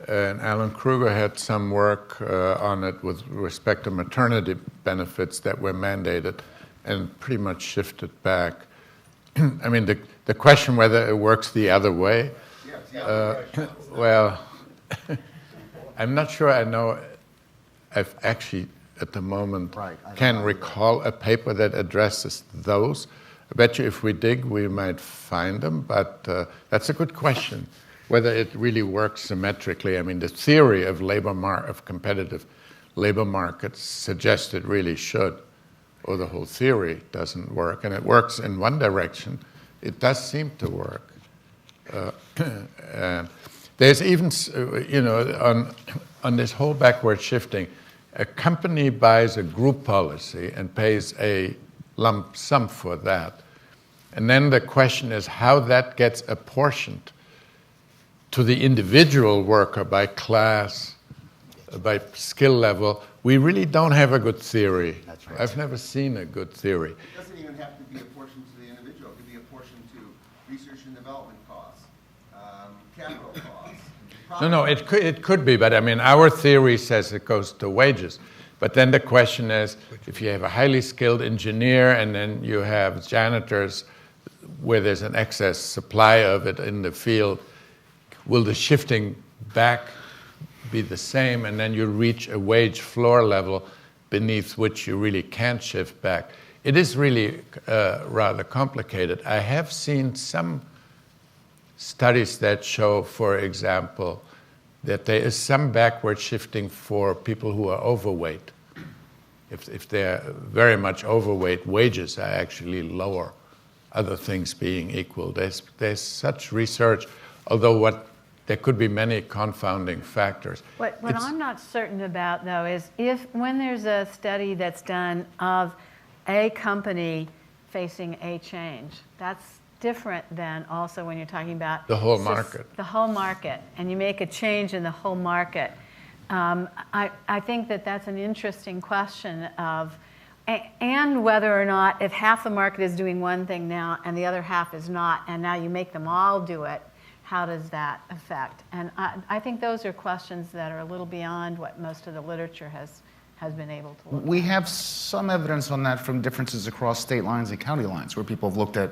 E: and Alan Kruger had some work on it with respect to maternity benefits that were mandated and pretty much shifted back. I mean, the question whether it works the other way, well, I'm not sure I know. I've actually, at the moment, can recall a paper that addresses those. I bet you if we dig, we might find them, but that's a good question, whether it really works symmetrically. I mean, the theory of of competitive labor markets suggests it really should, or the whole theory doesn't work, and it works in one direction. It does seem to work. And there's even, on this whole backward shifting, a company buys a group policy and pays a lump sum for that. And then the question is how that gets apportioned to the individual worker by class, by skill level. We really don't have a good theory.
B: That's right.
E: I've never seen a good theory.
K: It doesn't even have to be apportioned to the individual. It could be apportioned to research and development costs, capital costs.
E: No, it could be, but I mean, our theory says it goes to wages. But then the question is, if you have a highly skilled engineer and then you have janitors where there's an excess supply of it in the field, will the shifting back be the same, and then you reach a wage floor level beneath which you really can't shift back? It is really rather complicated. I have seen some studies that show, for example, that there is some backward shifting for people who are overweight. If they're very much overweight, wages are actually lower, other things being equal. There's such research, although there could be many confounding factors.
D: What I'm not certain about, though, is when there's a study that's done of a company facing a change, that's different than also when you're talking about
E: the whole market.
D: The whole market, and you make a change in the whole market. I think that's an interesting question of, and whether or not if half the market is doing one thing now and the other half is not, and now you make them all do it, how does that affect? And I think those are questions that are a little beyond what most of the literature has been able to look at.
C: We have some evidence on that from differences across state lines and county lines, where people have looked at,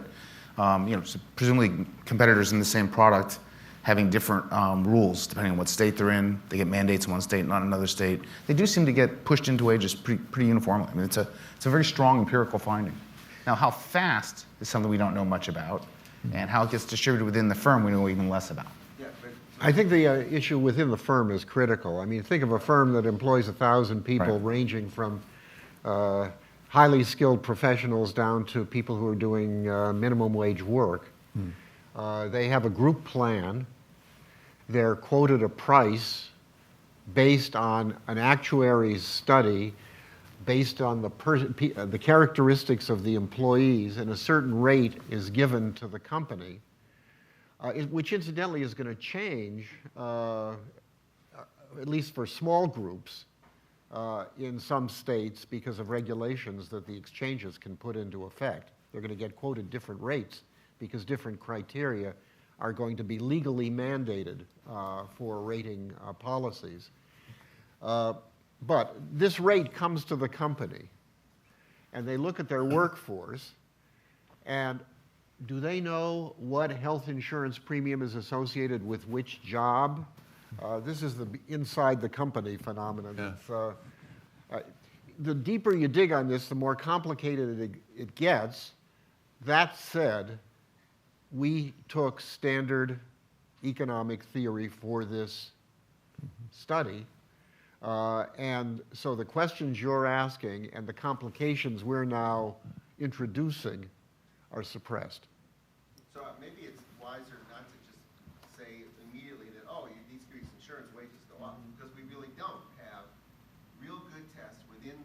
C: presumably competitors in the same product having different rules depending on what state they're in. They get mandates in one state, not another state. They do seem to get pushed into wages pretty uniformly. I mean, it's a very strong empirical finding. Now, how fast is something we don't know much about, and how it gets distributed within the firm we know even less about.
F: I think the issue within the firm is critical. I mean, think of a firm that employs 1,000 people, ranging from highly skilled professionals down to people who are doing minimum wage work. They have a group plan. They're quoted a price based on an actuary's study, based on the characteristics of the employees, and a certain rate is given to the company, which incidentally is going to change, at least for small groups, in some states because of regulations that the exchanges can put into effect. They're going to get quoted different rates because different criteria are going to be legally mandated for rating policies. But this rate comes to the company, and they look at their workforce, and do they know what health insurance premium is associated with which job? This is the inside the company phenomenon. Yeah. The deeper you dig on this, the more complicated it gets. That said, we took standard economic theory for this study. And so the questions you're asking and the complications we're now introducing are suppressed.
K: So maybe it's wiser not to just say immediately that, oh, you decrease insurance, wages go up, because we really don't have real good tests within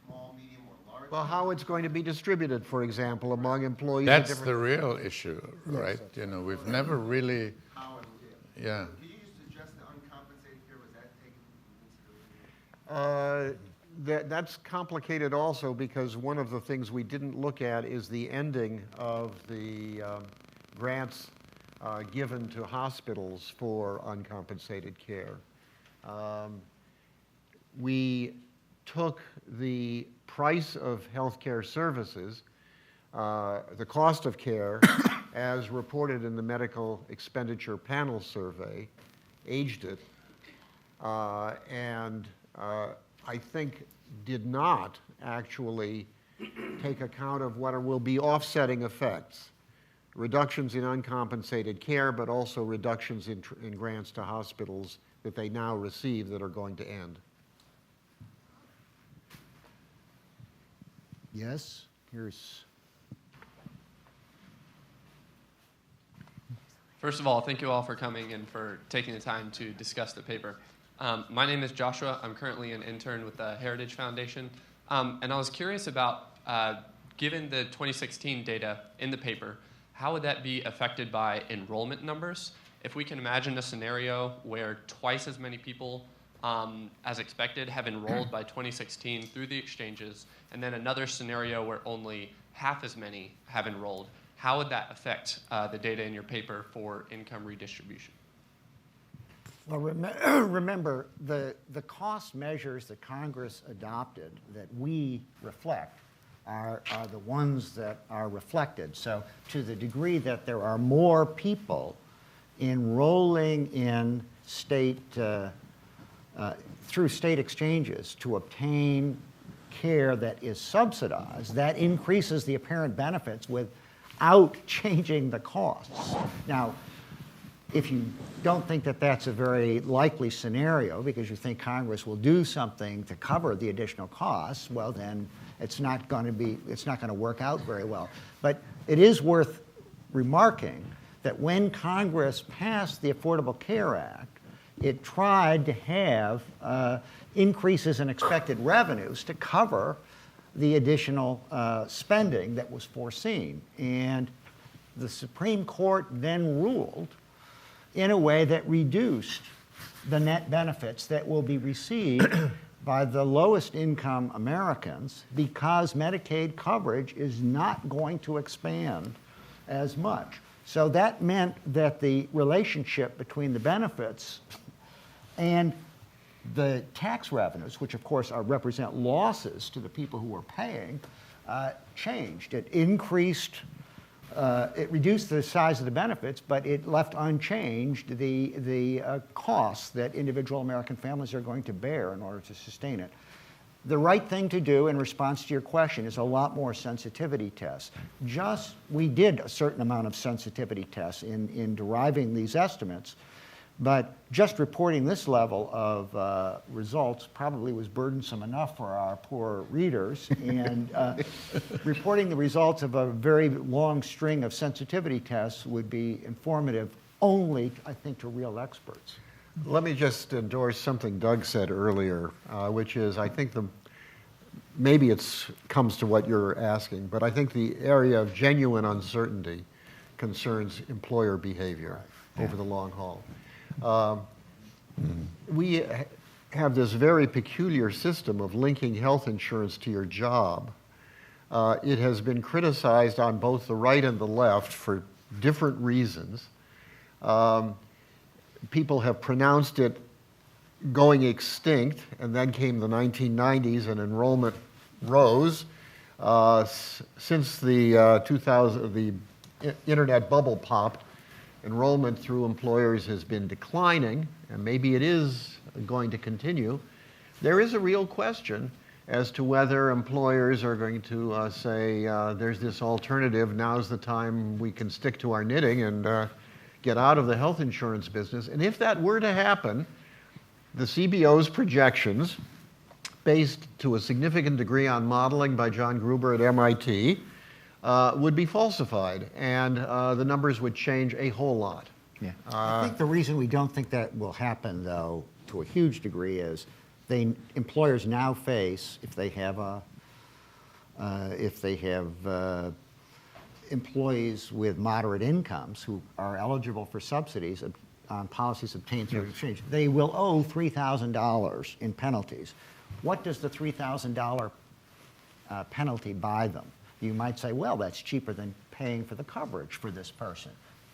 K: small, medium, or large.
F: Well, how it's going to be distributed, for example, among employees.
E: That's the real issue, right? Yes, we've never really.
K: How and if.
E: Yeah.
K: Could you just address the uncompensated care? Was that taken into consideration?
F: That's complicated also because one of the things we didn't look at is the ending of the grants given to hospitals for uncompensated care. We took the price of healthcare services, the cost of care, as reported in the Medical Expenditure Panel Survey, aged it, and I think did not actually take account of what will be offsetting effects. Reductions in uncompensated care, but also reductions in grants to hospitals that they now receive that are going to end.
B: Yes, here's.
L: First of all, thank you all for coming and for taking the time to discuss the paper. My name is Joshua. I'm currently an intern with the Heritage Foundation. And I was curious about, given the 2016 data in the paper, how would that be affected by enrollment numbers? If we can imagine a scenario where twice as many people as expected have enrolled by 2016 through the exchanges, and then another scenario where only half as many have enrolled, how would that affect the data in your paper for income redistribution?
B: Well, remember, the cost measures that Congress adopted that we reflect are the ones that are reflected. So to the degree that there are more people enrolling in state, through state exchanges to obtain care that is subsidized, that increases the apparent benefits without changing the costs. Now, if you don't think that that's a very likely scenario because you think Congress will do something to cover the additional costs, well then it's not going to work out very well. But it is worth remarking that when Congress passed the Affordable Care Act, it tried to have increases in expected revenues to cover the additional spending that was foreseen. And the Supreme Court then ruled in a way that reduced the net benefits that will be received by the lowest income Americans because Medicaid coverage is not going to expand as much. So that meant that the relationship between the benefits and the tax revenues, which of course represent losses to the people who are paying, changed. It increased, it reduced the size of the benefits, but it left unchanged the costs that individual American families are going to bear in order to sustain it. The right thing to do in response to your question is a lot more sensitivity tests. We did a certain amount of sensitivity tests in deriving these estimates, but just reporting this level of results probably was burdensome enough for our poor readers, and reporting the results of a very long string of sensitivity tests would be informative only, I think, to real experts.
F: Let me just endorse something Doug said earlier, which is I think maybe it comes to what you're asking, but I think the area of genuine uncertainty concerns employer behavior over the long haul. We have this very peculiar system of linking health insurance to your job. It has been criticized on both the right and the left for different reasons. People have pronounced it going extinct, and then came the 1990s and enrollment rose. Since the internet bubble popped, enrollment through employers has been declining, and maybe it is going to continue. There is a real question as to whether employers are going to say, there's this alternative, now's the time we can stick to our knitting and get out of the health insurance business. And if that were to happen, the CBO's projections, based to a significant degree on modeling by John Gruber at MIT, would be falsified, and the numbers would change a whole lot.
B: Yeah. I think the reason we don't think that will happen, though, to a huge degree, is employers now face, if they have employees with moderate incomes who are eligible for subsidies on policies obtained through exchange, they will owe $3,000 in penalties. what does the $3,000 penalty buy them? You might say, well, that's cheaper than paying for the coverage for this person.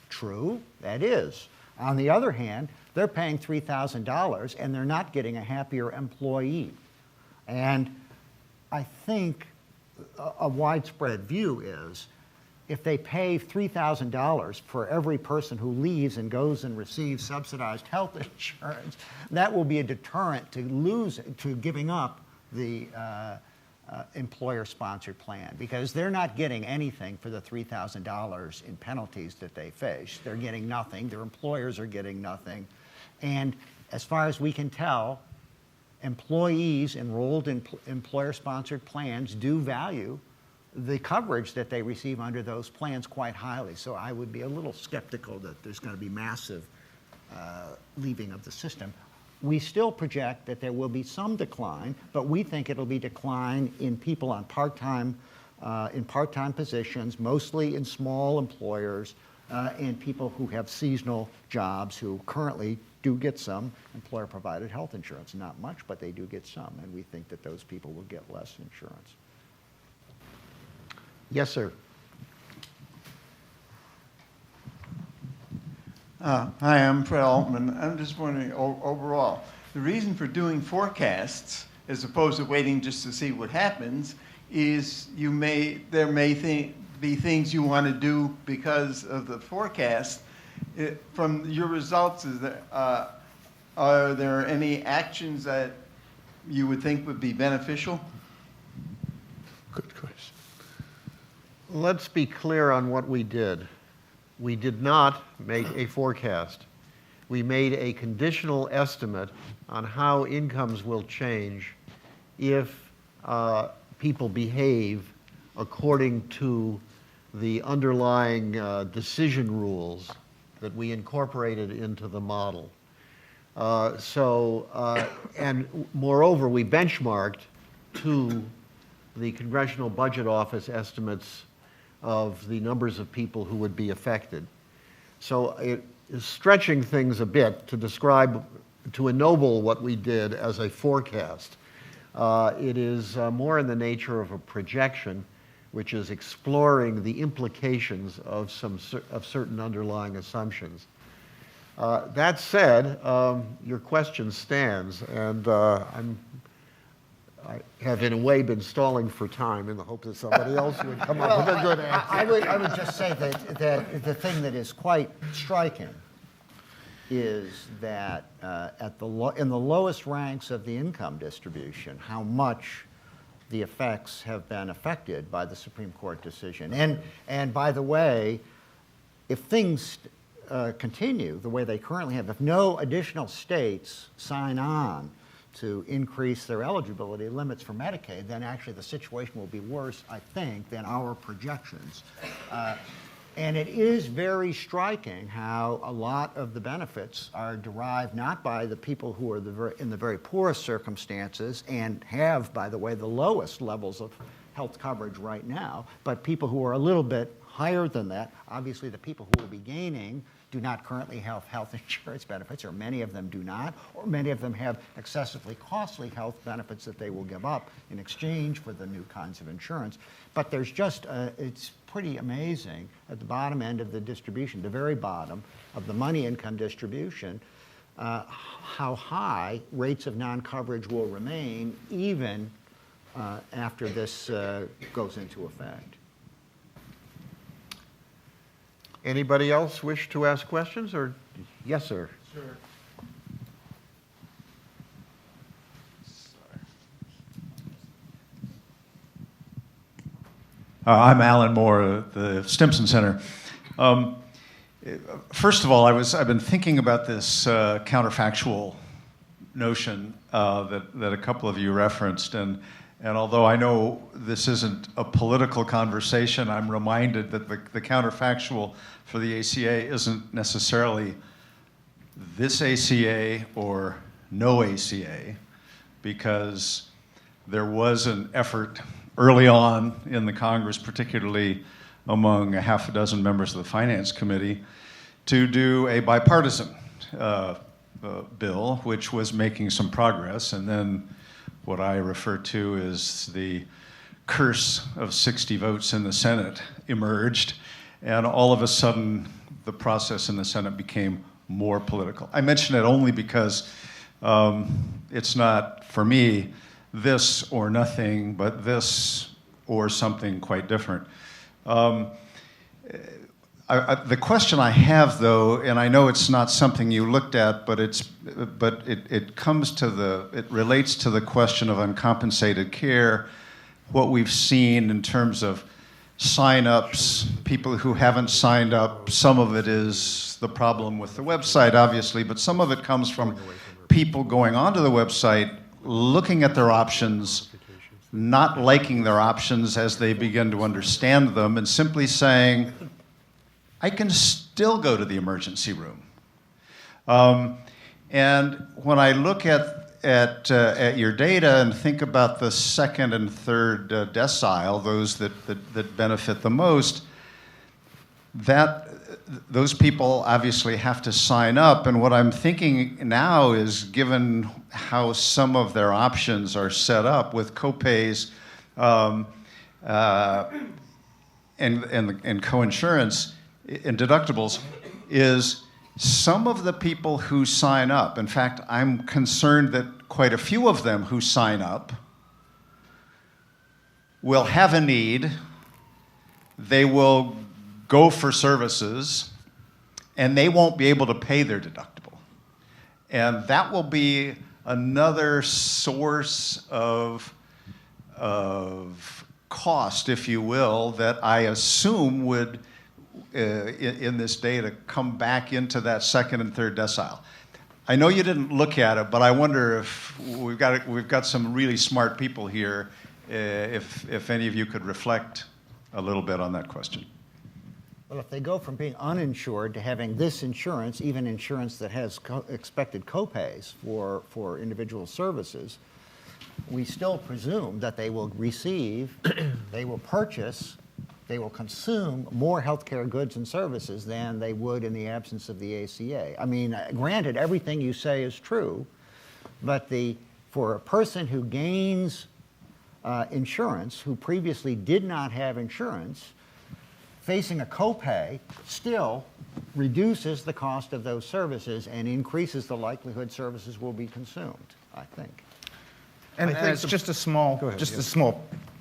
B: True, that is. On the other hand, they're paying $3,000 and they're not getting a happier employee. And I think a widespread view is if they pay $3,000 for every person who leaves and goes and receives subsidized health insurance, that will be a deterrent to giving up the employer-sponsored plan, because they're not getting anything for the $3,000 in penalties that they face. They're getting nothing. Their employers are getting nothing. And as far as we can tell, employees enrolled in employer-sponsored plans do value the coverage that they receive under those plans quite highly. So I would be a little skeptical that there's going to be massive leaving of the system. We still project that there will be some decline, but we think it'll be decline in people on part-time positions, mostly in small employers, and people who have seasonal jobs who currently do get some employer-provided health insurance. Not much, but they do get some, and we think that those people will get less insurance. Yes, sir.
G: Hi, I'm Fred Altman. I'm just wondering, overall, the reason for doing forecasts, as opposed to waiting just to see what happens, is there may be things you want to do because of the forecast. From your results, are there any actions that you would think would be beneficial?
E: Good question.
A: Let's be clear on what we did. We did not make a forecast. We made a conditional estimate on how incomes will change if people behave according to the underlying decision rules that we incorporated into the model. And moreover, we benchmarked to the Congressional Budget Office estimates of the numbers of people who would be affected. So it is stretching things a bit to describe, to ennoble what we did as a forecast. It is more in the nature of a projection, which is exploring the implications of certain underlying assumptions. That said, your question stands, and I have in a way been stalling for time in the hope that somebody else would come up with a good answer.
B: I would just say that the thing that is quite striking is that in the lowest ranks of the income distribution, how much the effects have been affected by the Supreme Court decision. And by the way, if things continue the way they currently have, if no additional states sign on to increase their eligibility limits for Medicaid, then actually the situation will be worse, I think, than our projections. And it is very striking how a lot of the benefits are derived not by the people who are in the very poorest circumstances and have, by the way, the lowest levels of health coverage right now, but people who are a little bit higher than that. Obviously, the people who will be gaining do not currently have health insurance benefits, or many of them do not, or many of them have excessively costly health benefits that they will give up in exchange for the new kinds of insurance. But there's just, it's pretty amazing at the bottom end of the distribution, the very bottom of the money income distribution, how high rates of non-coverage will remain even after this goes into effect.
A: Anybody else wish to ask questions? Or yes, sir.
M: Sure. I'm Alan Moore at the Stimson Center. First of all, I've been thinking about this counterfactual notion that a couple of you referenced, and although I know this isn't a political conversation, I'm reminded that the counterfactual for the ACA isn't necessarily this ACA or no ACA, because there was an effort early on in the Congress, particularly among a half a dozen members of the Finance Committee, to do a bipartisan bill, which was making some progress, and then what I refer to as the curse of 60 votes in the Senate emerged, and all of a sudden the process in the Senate became more political. I mention it only because it's not, for me, this or nothing, but this or something quite different. The question I have, though, and I know it's not something you looked at, but it comes to it relates to the question of uncompensated care, what we've seen in terms of sign-ups, people who haven't signed up. Some of it is the problem with the website, obviously, but some of it comes from people going onto the website, looking at their options, not liking their options as they begin to understand them, and simply saying, I can still go to the emergency room. And when I look at your data and think about the second and third decile, those that benefit the most, those people obviously have to sign up. And what I'm thinking now is, given how some of their options are set up with copays and coinsurance and deductibles, is some of the people who sign up, in fact, I'm concerned that quite a few of them who sign up will have a need, they will go for services, and they won't be able to pay their deductible. And that will be another source of cost, if you will, that I assume would, in this data, come back into that second and third decile. I know you didn't look at it, but I wonder if we've got some really smart people here, if any of you could reflect a little bit on that question.
B: Well, if they go from being uninsured to having this insurance, even insurance that has expected copays for individual services, we still presume that they will receive, they will purchase, they will consume more healthcare goods and services than they would in the absence of the ACA. I mean, granted, everything you say is true, but for a person who gains insurance, who previously did not have insurance, facing a copay still reduces the cost of those services and increases the likelihood services will be consumed, I think.
C: And it's just a small,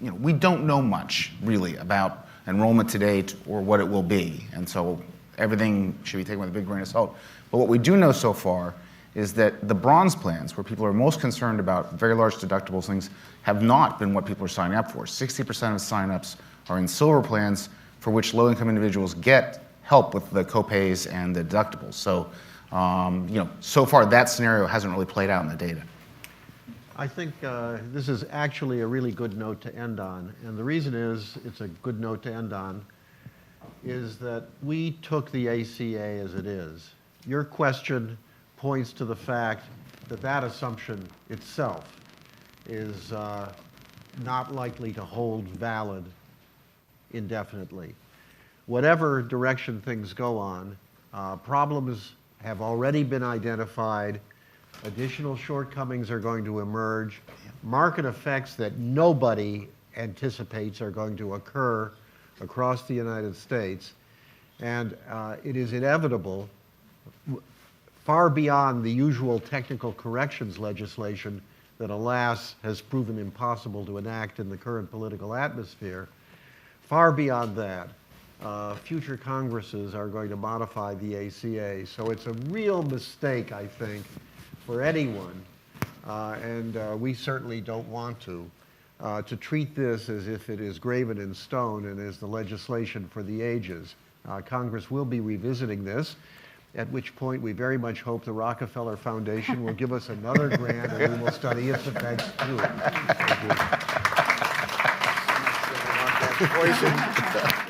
C: we don't know much really about enrollment to date or what it will be. And so everything should be taken with a big grain of salt. But what we do know so far is that the bronze plans, where people are most concerned about very large deductibles, things, have not been what people are signing up for. 60% of signups are in silver plans, for which low-income individuals get help with the copays and the deductibles. So, so far that scenario hasn't really played out in the data.
A: I think this is actually a really good note to end on. And the reason is, it's a good note to end on, is that we took the ACA as it is. Your question points to the fact that that assumption itself is not likely to hold valid indefinitely. Whatever direction things go on, problems have already been identified. Additional shortcomings are going to emerge. Market effects that nobody anticipates are going to occur across the United States. And it is inevitable, far beyond the usual technical corrections legislation that, alas, has proven impossible to enact in the current political atmosphere, far beyond that, future Congresses are going to modify the ACA. So it's a real mistake, I think, for anyone, and we certainly don't want to treat this as if it is graven in stone and is the legislation for the ages. Congress will be revisiting this, at which point we very much hope the Rockefeller Foundation will give us another grant and we will study its effects too. Thank you.